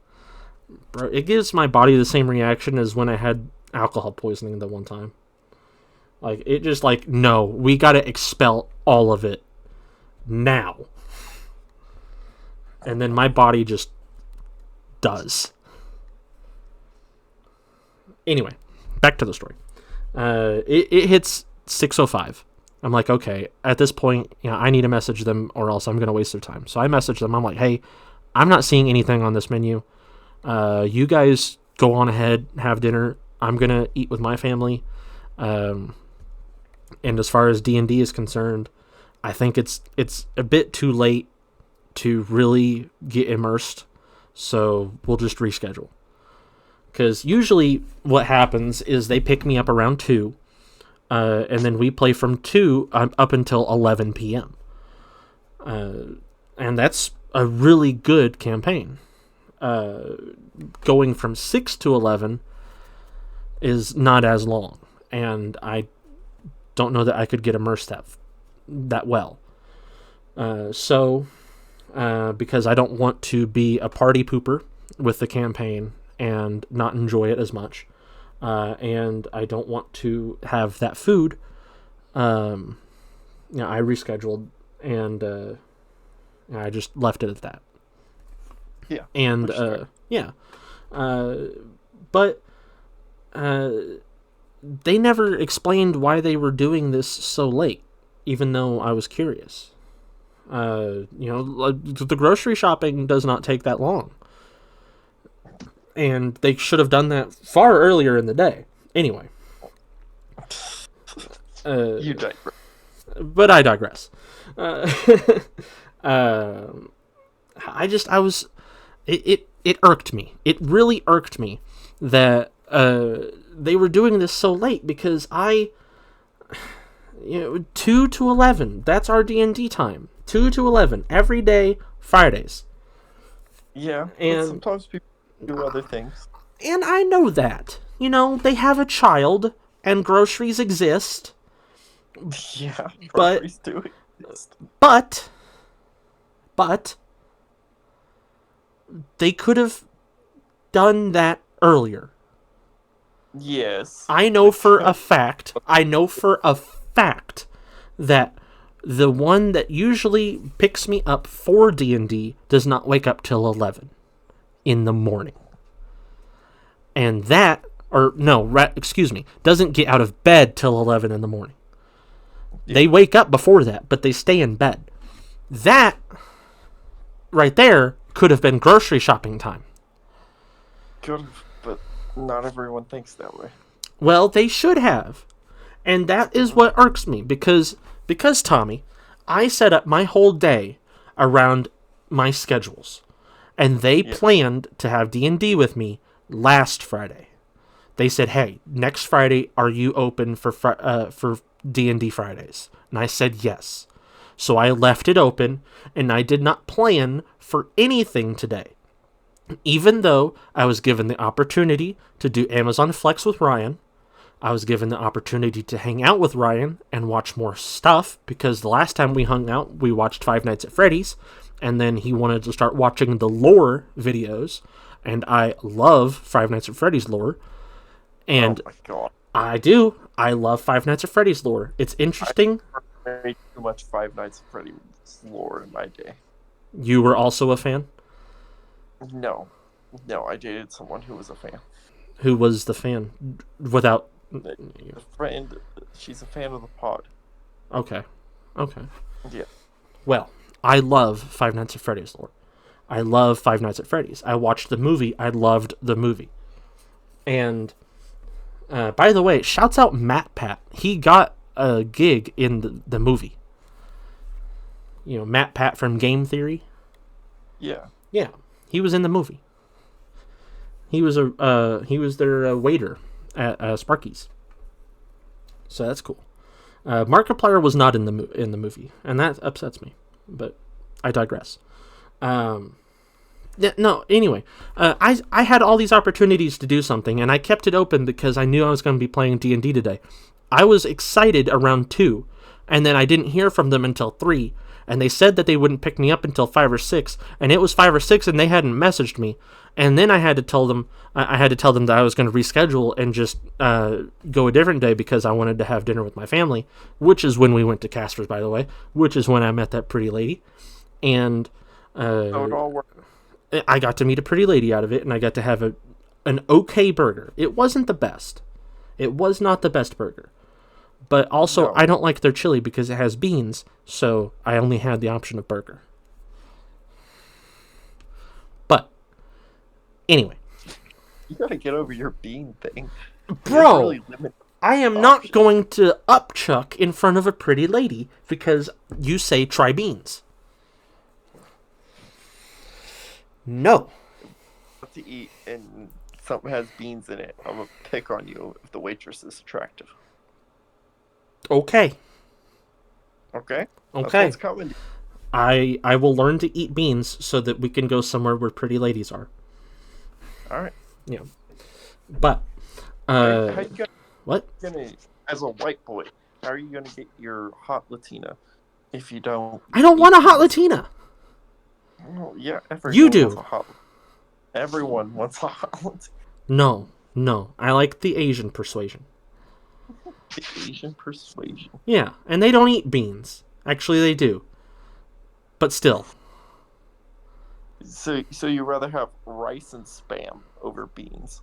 Bro, it gives my body the same reaction as when I had alcohol poisoning the one time. Like, it just like, no, we gotta expel all of it now. And then my body just does. Anyway, back to the story. It hits 6:05. I'm like, okay, at this point, I need to message them or else I'm going to waste their time. So I message them. I'm like, hey, I'm not seeing anything on this menu. You guys go on ahead, have dinner. I'm going to eat with my family. And as far as D&D is concerned, I think it's a bit too late to really get immersed. So we'll just reschedule. Because usually what happens is they pick me up around 2. And then we play from 2 up until 11 p.m. And that's a really good campaign. Going from 6 to 11 is not as long. And I don't know that I could get immersed that well. So, because I don't want to be a party pooper with the campaign and not enjoy it as much. And I don't want to have that food. I rescheduled and I just left it at that. Yeah. And but they never explained why they were doing this so late, even though I was curious. The grocery shopping does not take that long. And they should have done that far earlier in the day. Anyway. You digress. But I digress. It irked me. It really irked me that they were doing this so late because 2 to 11, that's our D&D time. 2 to 11, every day, Fridays. Yeah, and sometimes people do other things. And I know that. They have a child, and groceries exist. Yeah, groceries do exist. But they could have done that earlier. Yes. I know for a fact that the one that usually picks me up for D&D does not wake up till 11 in the morning. And doesn't get out of bed till 11 in the morning. Yeah. They wake up before that, but they stay in bed. That right there could have been grocery shopping time. Could have, but not everyone thinks that way. Well, they should have. And that is what irks me, because Tommy, I set up my whole day around my schedules. And they planned to have D&D with me last Friday. They said, hey, next Friday, are you open for D&D Fridays? And I said yes. So I left it open, and I did not plan for anything today. Even though I was given the opportunity to do Amazon Flex with Ryan, I was given the opportunity to hang out with Ryan and watch more stuff, because the last time we hung out, we watched Five Nights at Freddy's, and then he wanted to start watching the lore videos, and I love Five Nights at Freddy's lore. And oh my God. I do. I love Five Nights at Freddy's lore. It's interesting. I heard too much Five Nights at Freddy's lore in my day. You were also a fan? No, I dated someone who was a fan. Who was the fan? Without... A friend, she's a fan of the pod. Okay. Yeah. Well, I love Five Nights at Freddy's lore. I love Five Nights at Freddy's. I watched the movie. I loved the movie. And, by the way, shouts out Matt Pat. He got a gig in the movie. You know, Matt Pat from Game Theory. Yeah. Yeah, he was in the movie. He was their waiter at Sparky's. So that's cool. Markiplier was not in the movie, and that upsets me. But I digress. No, anyway, I had all these opportunities to do something, and I kept it open because I knew I was going to be playing D&D today. I was excited around 2, and then I didn't hear from them until 3, and they said that they wouldn't pick me up until 5 or 6, and it was 5 or 6, and they hadn't messaged me. And then I had to tell them that I was going to reschedule and just go a different day because I wanted to have dinner with my family, which is when we went to Casper's, by the way, which is when I met that pretty lady. And So it all worked. I got to meet a pretty lady out of it, and I got to have an okay burger. It wasn't the best. It was not the best burger. But also, No. I don't like their chili because it has beans, so I only had the option of burger. But, anyway. You gotta get over your bean thing. Bro, Really limit I am not going to upchuck in front of a pretty lady because you say try beans. No. what to eat and something has beans in it. I'm gonna pick on you if the waitress is attractive. Okay. Okay? That's Okay. what's coming. I will learn to eat beans so that we can go somewhere where pretty ladies are. Alright. Yeah. But, How you what? gonna, as a white boy, how are you gonna get your hot Latina if you don't? I don't want a hot Latina. Well, yeah, everyone You do. wants a hot. Everyone wants a hot Latina. No. I like the Asian persuasion. The Asian persuasion. Yeah, and they don't eat beans. Actually, they do. But still. So you rather have rice and spam over beans?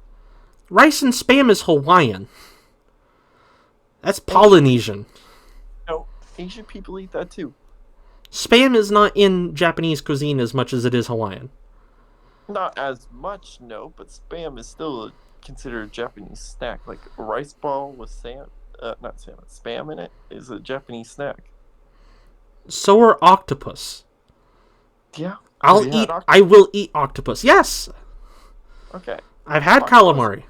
Rice and spam is Hawaiian. That's Polynesian. No, Asian people eat that too. Spam is not in Japanese cuisine as much as it is Hawaiian. Not as much, no, but spam is still considered a Japanese snack. Like a rice ball with spam in it is a Japanese snack. So are octopus. Yeah. I will eat octopus. Yes. Okay. I've had Octopus. calamari.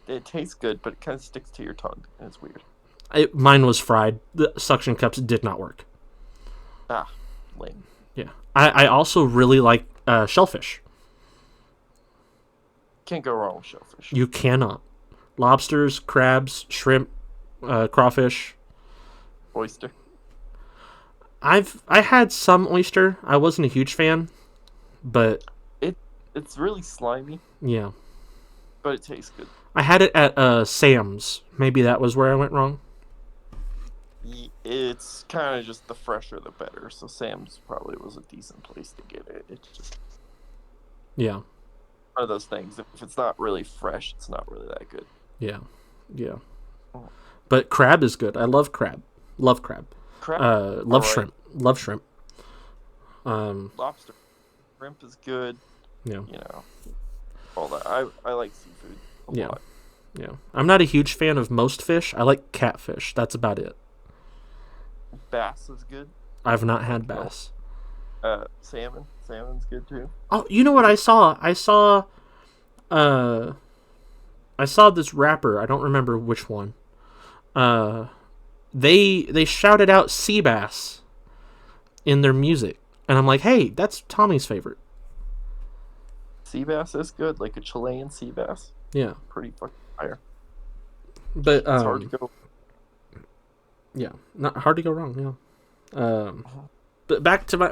It tastes good, but it kind of sticks to your tongue, and it's weird. Mine was fried. The suction cups did not work. Ah, lame. Yeah. I also really like shellfish. Can't go wrong with shellfish. You cannot. Lobsters, crabs, shrimp, crawfish. Oyster. I had some oyster. I wasn't a huge fan, but It's really slimy, yeah. but it tastes good. I had it at Sam's. Maybe that was where I went wrong. It's kind of just the fresher the better, so Sam's probably was a decent place to get it. It's just Yeah. one of those things. If it's not really fresh, it's not really that good. Yeah. But crab is good. I love crab. Love crab. Crab. Love shrimp. Love shrimp. Lobster. Shrimp is good. Yeah. You know, all that. I like seafood a Yeah. lot. Yeah. I'm not a huge fan of most fish. I like catfish. That's about it. Bass is good. I've not had bass. Salmon. Salmon's good too. Oh, you know what I saw? I saw this rapper. I don't remember which one. They shouted out sea bass in their music, and I'm like, hey, that's Tommy's favorite. Sea bass is good, like a Chilean sea bass. Yeah, Pretty fucking fire. but It's hard to go. yeah, not hard to go wrong. Yeah. But back to my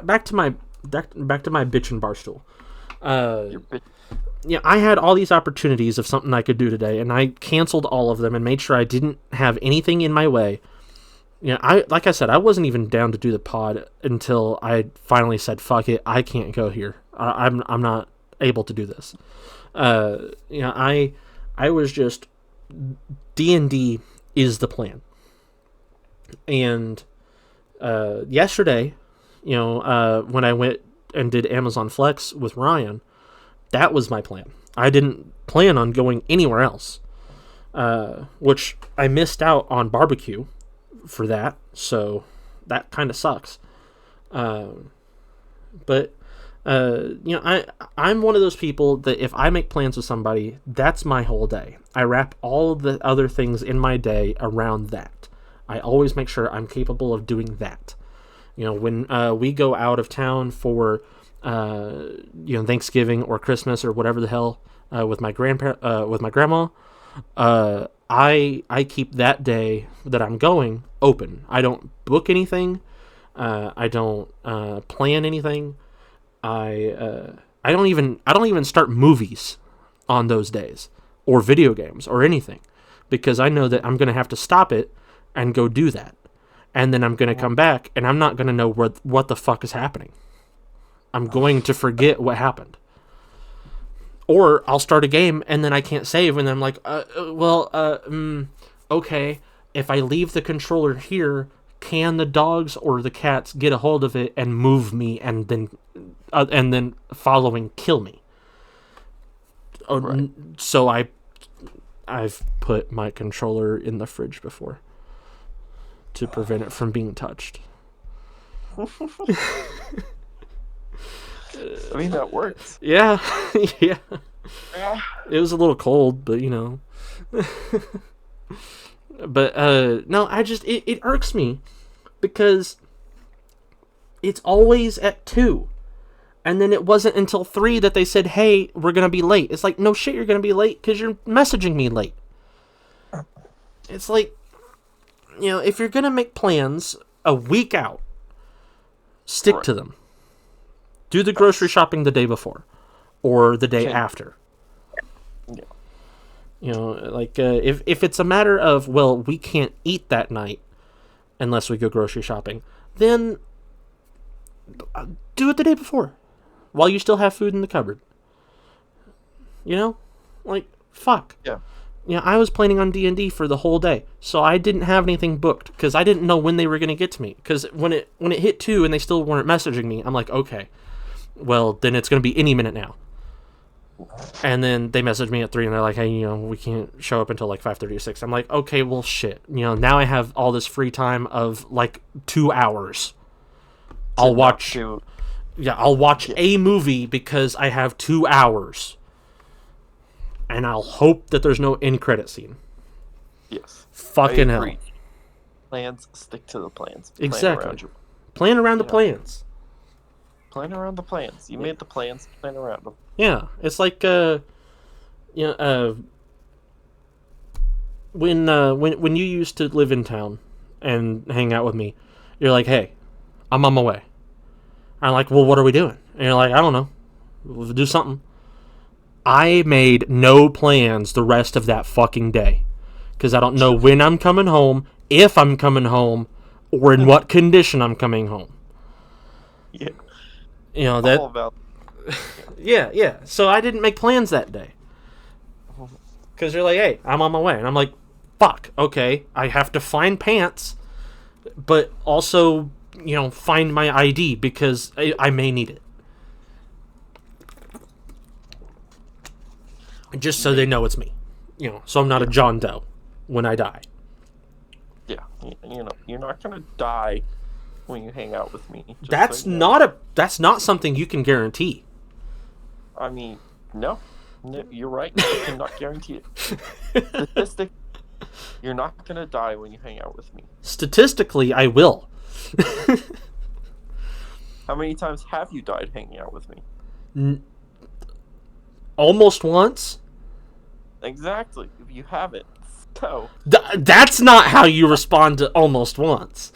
Bitchin Barstool. You're bitch. Yeah, I had all these opportunities of something I could do today, and I canceled all of them and made sure I didn't have anything in my way. Yeah, like I said, I wasn't even down to do the pod until I finally said, "Fuck it, I can't go here. I'm not able to do this." I was just D&D is the plan, and yesterday, when I went and did Amazon Flex with Ryan, that was my plan. I didn't plan on going anywhere else. which I missed out on barbecue for that, so that kind of sucks. But I'm one of those people that if I make plans with somebody, that's my whole day. I wrap all the other things in my day around that. I always make sure I'm capable of doing that. When we go out of town for Thanksgiving or Christmas or whatever the hell with my grandma, I keep that day that I'm going open. I don't book anything. I don't plan anything. I don't even start movies on those days or video games or anything, because I know that I'm going to have to stop it and go do that. And then I'm going to come back and I'm not going to know what the fuck is happening. I'm going to forget what happened. Or I'll start a game and then I can't save, and I'm like, okay, if I leave the controller here, can the dogs or the cats get a hold of it and move me and then following kill me? Right. So I've put my controller in the fridge before to prevent it from being touched. I mean, that works. Yeah. Yeah. It was a little cold, but But no, it irks me because it's always at 2. And then it wasn't until 3 that they said, hey, we're going to be late. It's like, no shit, you're going to be late because you're messaging me late. It's like, if you're going to make plans a week out, stick to them. Do the grocery shopping the day before or the day after. Yeah. If it's a matter of, well, we can't eat that night unless we go grocery shopping, then do it the day before while you still have food in the cupboard. Fuck. Yeah. I was planning on D&D for the whole day, so I didn't have anything booked because I didn't know when they were going to get to me. Because when it hit 2 and they still weren't messaging me, I'm like, okay, well, then it's going to be any minute now. And then they messaged me at 3 and they're like, hey, we can't show up until 5:30 or 6. I'm like, okay, well, shit. Now I have all this free time of 2 hours. I'll watch a movie because I have 2 hours. And I'll hope that there's no end credit scene. Yes. Fucking hell. Plans, stick to the plans. Exactly. Plan around the plans. Plan around the plans. You made the plans, plan around them. Yeah, it's like when you used to live in town and hang out with me, you're like, hey, I'm on my way. I'm like, well, what are we doing? And you're like, I don't know. We'll do something. I made no plans the rest of that fucking day because I don't know when I'm coming home, if I'm coming home, or in what condition I'm coming home. Yeah. That. All about. Yeah. So I didn't make plans that day. Because you're like, hey, I'm on my way. And I'm like, fuck, okay, I have to find pants, but also, find my ID because I may need it. Just so they know it's me. So I'm not a John Doe when I die. Yeah. You're not going to die when you hang out with me. That's not something you can guarantee. I mean, no, you're right. I cannot guarantee it. Statistically, you're not gonna die when you hang out with me. Statistically, I will. How many times have you died hanging out with me? Almost once. Exactly. If you haven't, so that's not how you respond to almost once.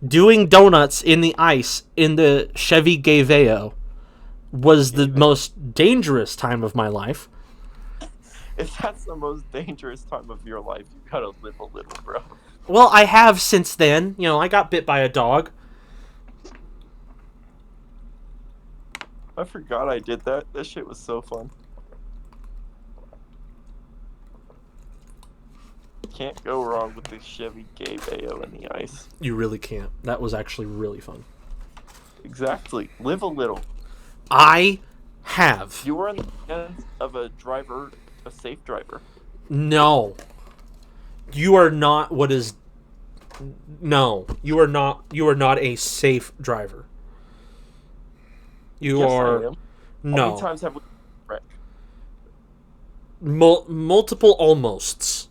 Doing donuts in the ice in the Chevy Gaveo was the most dangerous time of my life. If that's the most dangerous time of your life, you gotta live a little, bro. Well, I have since then. I got bit by a dog. I forgot I did that. That shit was so fun. Can't go wrong with the Chevy Gaveo in the ice. You really can't. That was actually really fun. Exactly. Live a little. I have. You were in the hands of a safe driver. No. You are not what is... No. You are not a safe driver. You Yes, are... I am. How many No. times have we wrecked? Multiple almosts.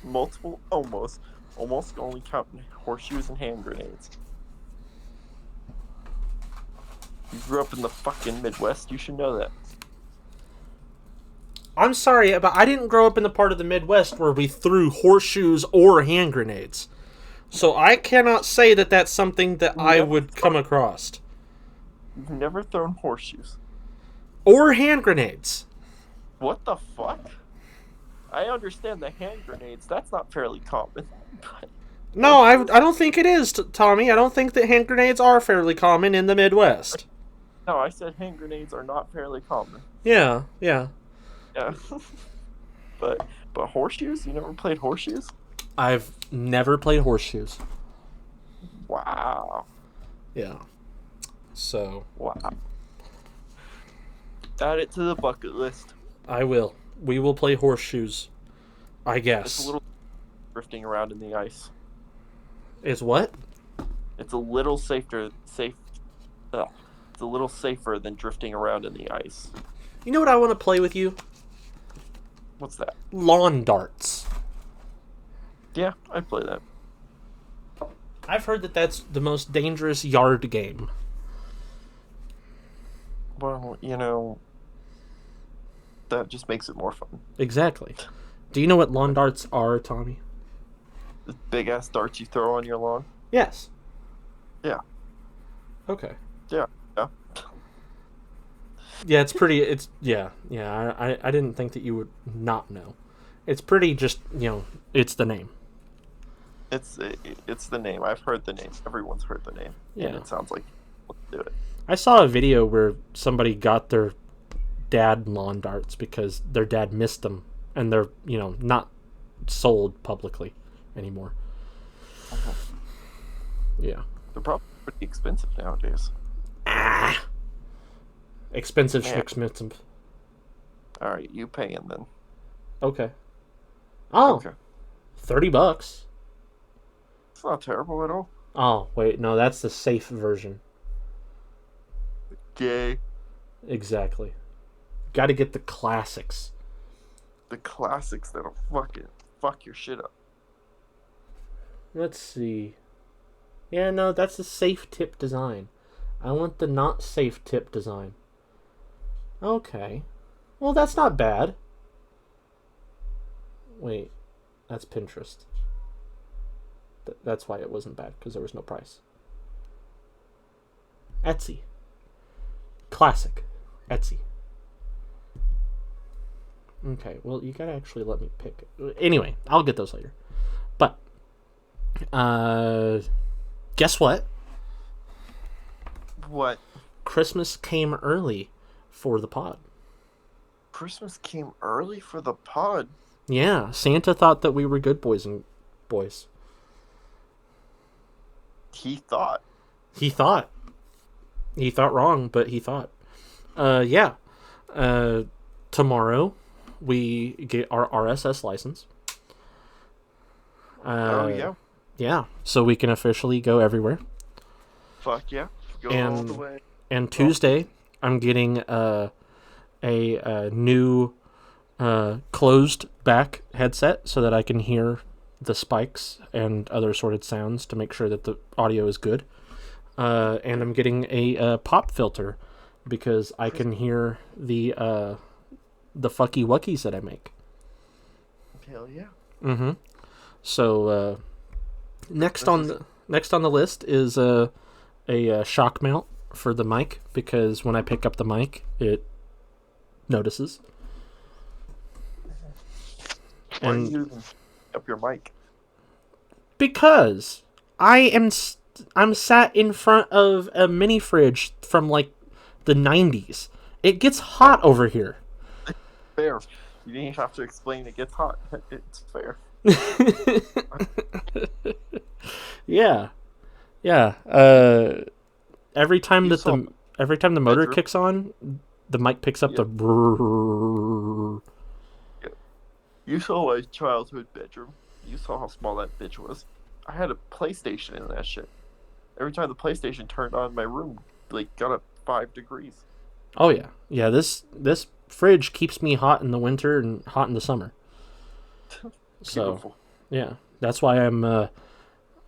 Multiple almost. Almost only count horseshoes and hand grenades. You grew up in the fucking Midwest. You should know that. I'm sorry, but I didn't grow up in the part of the Midwest where we threw horseshoes or hand grenades. So I cannot say that that's something that I would come across. You've never thrown horseshoes. Or hand grenades. What the fuck? I understand the hand grenades. That's not fairly common. No, I don't think it is, Tommy. I don't think that hand grenades are fairly common in the Midwest. No, I said hand grenades are not fairly common. Yeah. Yeah. But horseshoes? You never played horseshoes? I've never played horseshoes. Wow. Yeah. So. Wow. Add it to the bucket list. I will. We will play horseshoes. I guess. It's a little drifting around in the ice. Is what? It's a little safer. It's a little safer than drifting around in the ice. You know what I want to play with you? What's that? Lawn darts. Yeah, I play that. I've heard that that's the most dangerous yard game. Well, that just makes it more fun. Exactly. Do you know what lawn darts are, Tommy? The big ass darts you throw on your lawn? Yes. Yeah. Okay. Yeah. Yeah, it's pretty. I didn't think that you would not know. It's pretty. Just it's the name. It's the name. I've heard the name. Everyone's heard the name. Yeah. And it sounds like let's do it. I saw a video where somebody got their dad lawn darts because their dad missed them, and they're not sold publicly anymore. Uh-huh. Yeah. They're probably pretty expensive nowadays. Expensive. All right, you paying then? Okay. Oh. Okay. $30. It's not terrible at all. Oh wait, no, that's the safe version. Gay. Exactly. Got to get the classics. The classics that'll fuck your shit up. Let's see. Yeah, no, that's the safe tip design. I want the not safe tip design. Okay. Well, that's not bad. Wait, that's Pinterest. That's why it wasn't bad, because there was no price. Etsy. Classic. Etsy. Okay, well, you gotta actually let me pick. Anyway, I'll get those later. But, guess what? What? Christmas came early for the pod. Christmas came early for the pod? Yeah, Santa thought that we were good boys. He thought. He thought wrong, but he thought. Yeah. Tomorrow we get our RSS license. Oh, yeah? Yeah, so we can officially go everywhere. Fuck yeah. Go all the way. And Tuesday, I'm getting a new closed back headset so that I can hear the spikes and other assorted sounds to make sure that the audio is good. And I'm getting a pop filter because I can hear the fucky wuckies that I make. Hell yeah. Mm-hmm. So next on the list is a shock mount for the mic, because when I pick up the mic, it notices. Why are you using up your mic? Because I'm sat in front of a mini fridge from like the 90s. It gets hot over here. Fair. You didn't have to explain it gets hot. It's fair. Yeah. Every time the motor kicks on, the mic picks up the brrrr. You saw my childhood bedroom. You saw how small that bitch was. I had a PlayStation in that shit. Every time the PlayStation turned on, my room got up 5 degrees. Oh yeah, yeah. This fridge keeps me hot in the winter and hot in the summer. Beautiful. So yeah, that's why I'm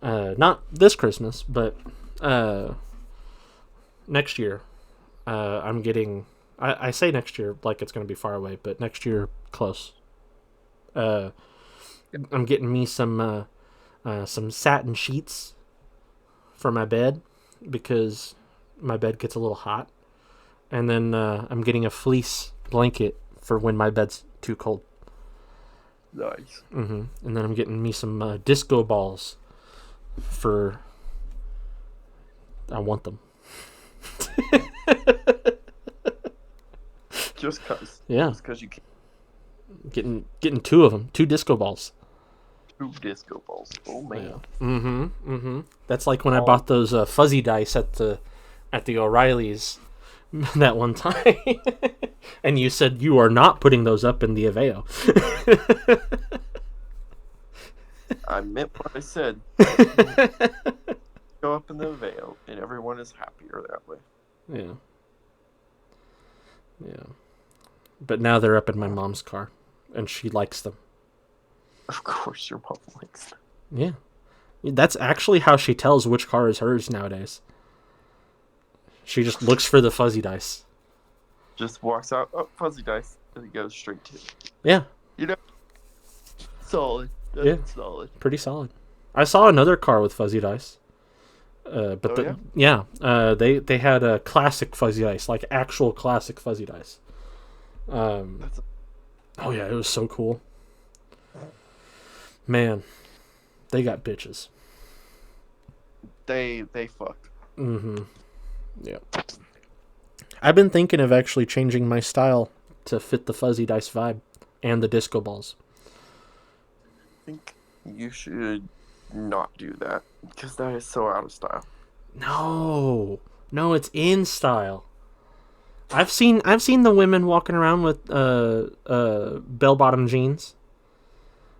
not this Christmas, but next year I'm getting. I say next year like it's going to be far away, but next year close. I'm getting me some satin sheets for my bed because my bed gets a little hot, and then I'm getting a fleece blanket for when my bed's too cold. Nice. And then I'm getting me some disco balls for. I want them. Just cause. Yeah. Just cause you can. Getting 2 of them, 2 disco balls. 2 disco balls. Oh man. Yeah. That's like when I bought those fuzzy dice at the O'Reillys that one time, and you said you are not putting those up in the Aveo. I meant what I said. Go up in the veil, and everyone is happier that way. Yeah. Yeah. But now they're up in my mom's car, and she likes them. Of course, your mom likes them. Yeah. That's actually how she tells which car is hers nowadays. She just looks for the fuzzy dice. Just walks out, oh, fuzzy dice, and he goes straight to it. Yeah. You know, solid. That's Yeah. solid. Pretty solid. I saw another car with fuzzy dice. They had a classic fuzzy dice, like actual classic fuzzy dice. Oh yeah, it was so cool. Man, they got bitches. They fuck. Yeah. I've been thinking of actually changing my style to fit the fuzzy dice vibe and the disco balls. I think you should not do that because that is so out of style. No, it's in style. I've seen the women walking around with bell bottom jeans.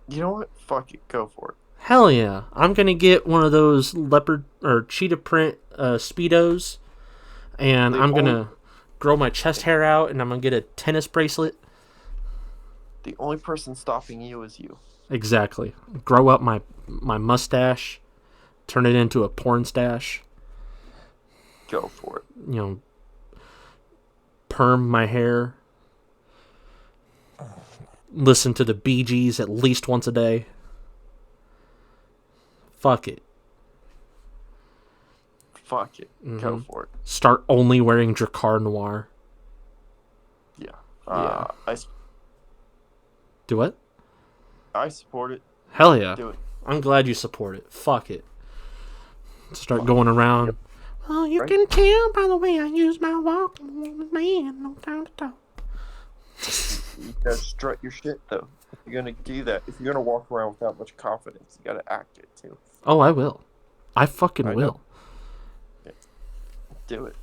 You know what? Fuck it. Go for it. Hell yeah. I'm going to get one of those leopard or cheetah print Speedos, and I'm going to grow my chest hair out, and I'm going to get a tennis bracelet. The only person stopping you is you. Exactly. Grow up my mustache, turn it into a porn stash. Go for it. You know, perm my hair. Listen to the Bee Gees at least once a day. Fuck it. Fuck it. Go for it. Start only wearing Drakkar Noir. Yeah. Do what? I support it. Hell yeah. Do it. I'm glad you support it. Fuck it. Start going around. Yep. Well, you can tell by the way I use my walk. Man, no time to talk. You gotta strut your shit, though. If you're gonna do that, if you're gonna walk around without much confidence, you gotta act it, too. Oh, I will. I fucking will. Okay. Do it.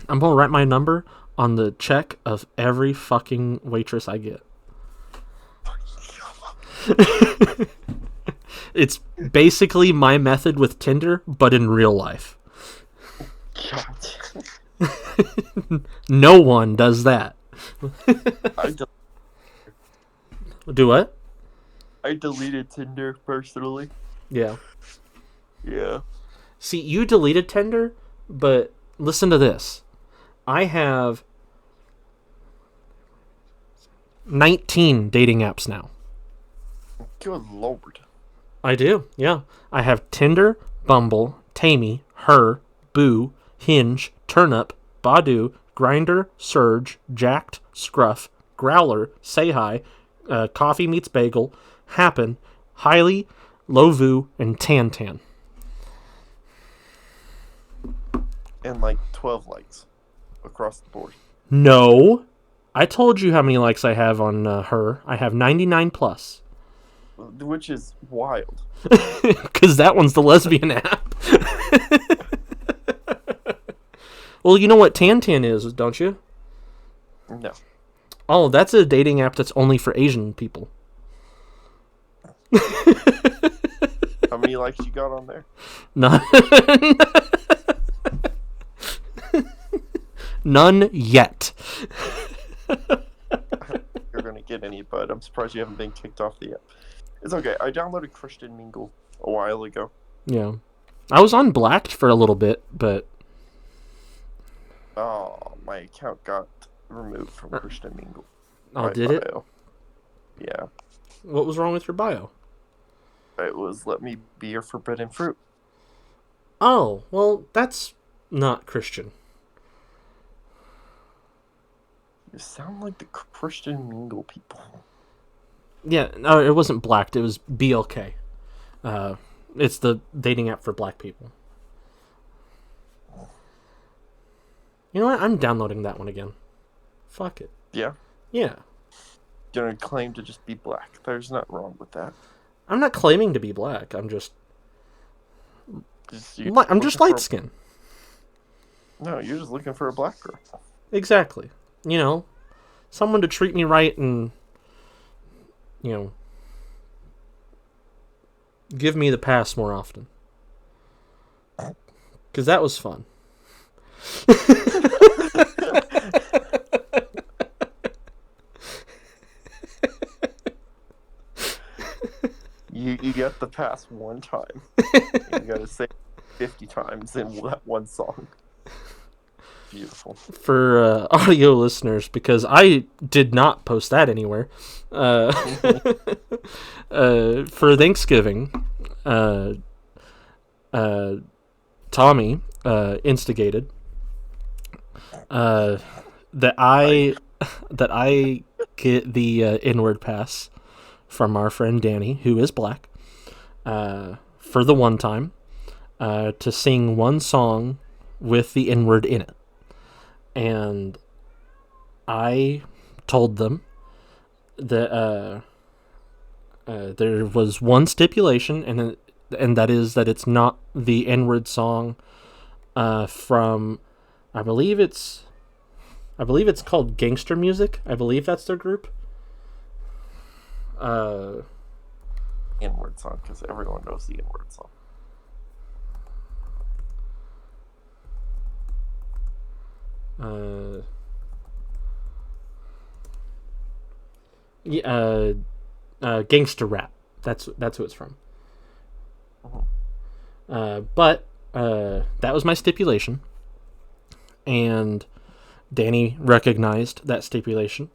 I'm gonna write my number on the check of every fucking waitress I get. It's basically my method with Tinder, but in real life. God. No one does that. Do what? I deleted Tinder personally. Yeah. Yeah. See, you deleted Tinder, but listen to this. I have 19 dating apps now. Good lord. I do, yeah. I have Tinder, Bumble, Tammy, Her, Boo, Hinge, Turnup, Badoo, Grindr, Surge, Jacked, Scruff, Growler, Say Hi, Coffee Meets Bagel, Happen, Highly, Lovu, and Tantan. And like 12 likes across the board. No. I told you how many likes I have on Her. I have 99 plus. Which is wild. Because that one's the lesbian app. Well, you know what Tantan is, don't you? No. Oh, that's a dating app that's only for Asian people. How many likes you got on there? None. None yet. You're gonna get any, but I'm surprised you haven't been kicked off the app. It's okay. I downloaded Christian Mingle a while ago. Yeah. I was on Blacked for a little bit, but... Oh, my account got removed from Christian Mingle. Oh, did it? Yeah. What was wrong with your bio? It was let me be your forbidden fruit. Oh, well, that's not Christian. You sound like the Christian Mingle people. Yeah, no, it wasn't Blacked, it was BLK. It's the dating app for black people. You know what? I'm downloading that one again. Fuck it. Yeah? Yeah. You're gonna claim to just be black. There's nothing wrong with that. I'm not claiming to be black. I'm just I'm light skinned. No, you're just looking for a black girl. Exactly. You know, someone to treat me right and, you know, give me the pass more often. Because that was fun. You get the pass one time. You gotta say 50 times in that one song. Beautiful. For audio listeners, because I did not post that anywhere. For Thanksgiving, Tommy instigated that I get the inward pass from our friend Danny, who is black, for the one time, to sing one song with the inward in it. And I told them that there was one stipulation, and that is that it's not the N-word song from, I believe it's called Gangster Music. I believe that's their group. N-word song, because everyone knows the N-word song. Gangster rap. That's who it's from. But that was my stipulation, and Danny recognized that stipulation,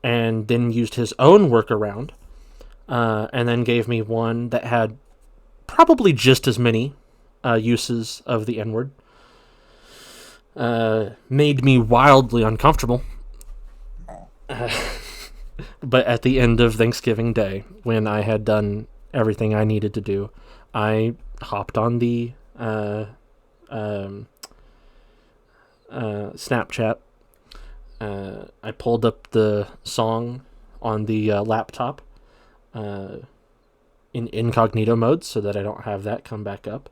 and then used his own workaround, and then gave me one that had probably just as many uses of the N-word. Made me wildly uncomfortable. But at the end of Thanksgiving Day, when I had done everything I needed to do, I hopped on the Snapchat. I pulled up the song on the laptop in incognito mode so that I don't have that come back up.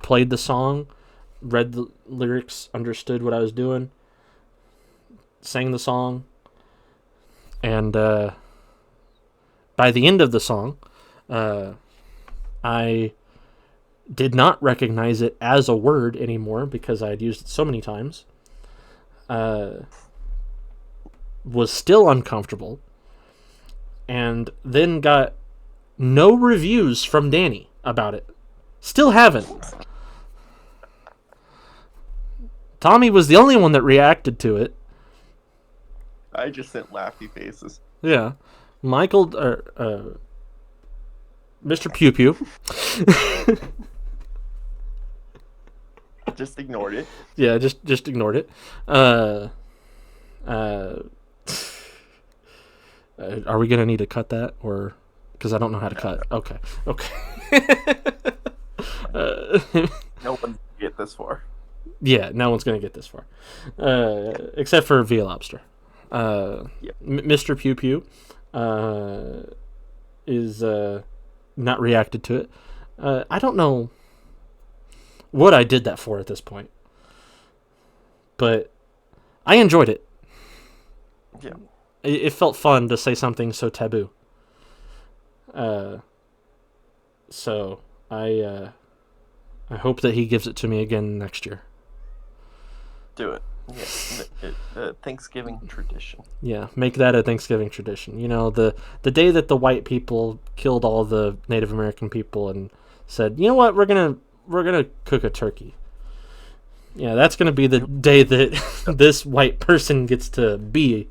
Played the song, read the lyrics, understood what I was doing, sang the song, and by the end of the song, I did not recognize it as a word anymore because I had used it so many times. Was still uncomfortable, and then got no reviews from Danny about it. Still haven't. Tommy was the only one that reacted to it. I just sent laughy faces. Yeah. Michael, Mr. Pew Pew. Just ignored it. Yeah, just ignored it. Are we gonna need to cut that, or because I don't know how to cut? Okay. No one's gonna get this far. Yeah, no one's gonna get this far, except for Via Lobster. Yep. Mr. Pew Pew is not reacted to it. I don't know what I did that for at this point, but I enjoyed it. Yeah. it felt fun to say something so taboo. So I hope that he gives it to me again next year. Do it. Yeah, Thanksgiving tradition. Yeah, make that a Thanksgiving tradition. You know, the day that the white people killed all the Native American people and said, you know what, we're gonna cook a turkey. Yeah, that's gonna be the day that this white person gets to be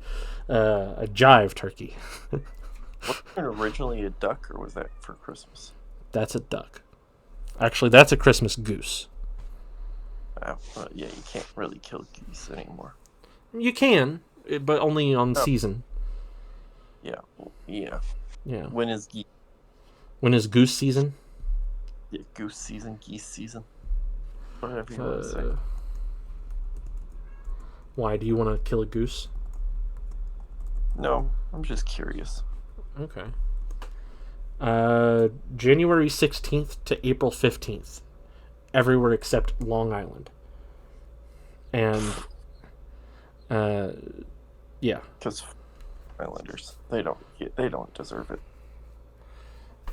a jive turkey. Wasn't it originally a duck, or was that for Christmas? That's a duck. Actually, that's a Christmas goose. Yeah, you can't really kill geese anymore. You can, but only on season. Yeah, yeah. Yeah. When is geese? When is goose season? Yeah, goose season, geese season. Whatever you want to say. Why do you want to kill a goose? No, I'm just curious. Okay. January 16th to April 15th. Everywhere except Long Island. And, yeah. Because Islanders, they don't deserve it.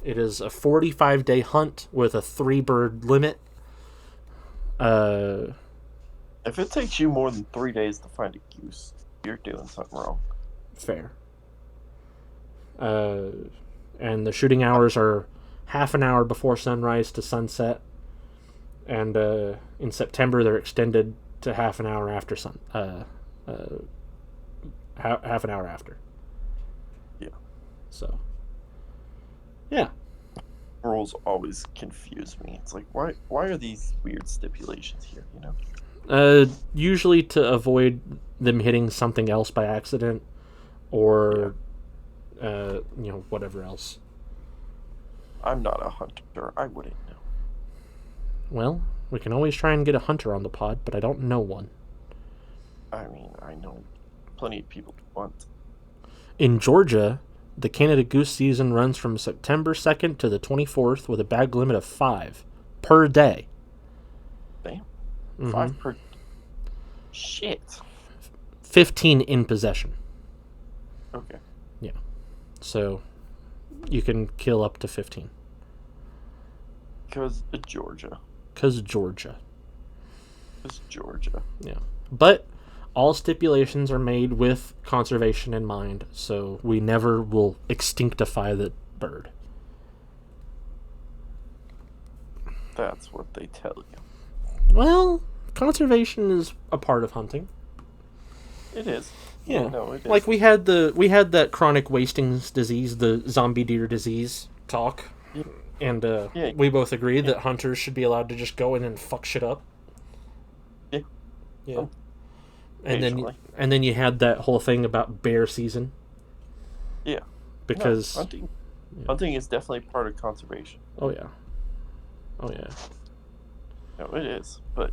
It is a 45-day hunt with a 3-bird limit. If it takes you more than 3 days to find a goose, you're doing something wrong. Fair. And the shooting hours are half an hour before sunrise to sunset. And in September, they're extended to half an hour after half an hour after. Yeah. So. Yeah. Rules always confuse me. It's like, why are these weird stipulations here? You know. Usually to avoid them hitting something else by accident, or whatever else. I'm not a hunter. I wouldn't know. Well, we can always try and get a hunter on the pod, but I don't know one. I mean, I know plenty of people who want. In Georgia, the Canada goose season runs from September 2nd to the 24th with a bag limit of 5 per day. Damn. Mm-hmm. 5 per... Shit. 15 in possession. Okay. Yeah. So, you can kill up to 15. Because Georgia. Because Georgia. Because Georgia. Yeah. But all stipulations are made with conservation in mind, so we never will extinctify the bird. That's what they tell you. Well, conservation is a part of hunting. It is. Yeah. No, it is. Like we had that chronic wasting disease, the zombie deer disease talk. Yeah. And we both agreed that hunters should be allowed to just go in and fuck shit up. Yeah. Yeah. And then you had that whole thing about bear season. Yeah. Because hunting is definitely part of conservation. Oh yeah. No, it is. But at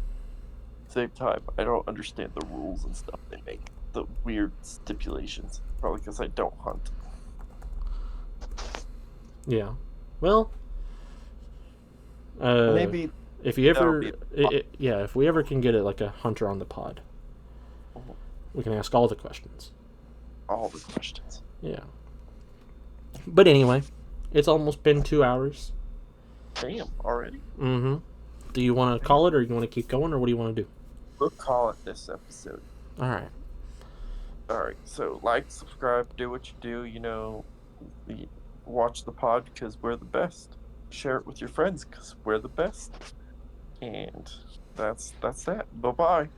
the same time, I don't understand the rules and stuff they make. The weird stipulations. Probably because I don't hunt. Yeah. Well, maybe if you ever, if we ever can get it like a hunter on the pod, we can ask all the questions. All the questions. Yeah. But anyway, it's almost been 2 hours. Damn, already? Mm-hmm. Do you want to call it, or you want to keep going, or what do you want to do? We'll call it this episode. All right. So like, subscribe, do what you do. You know, watch the pod because we're the best. Share it with your friends because we're the best. And that's that. Bye-bye.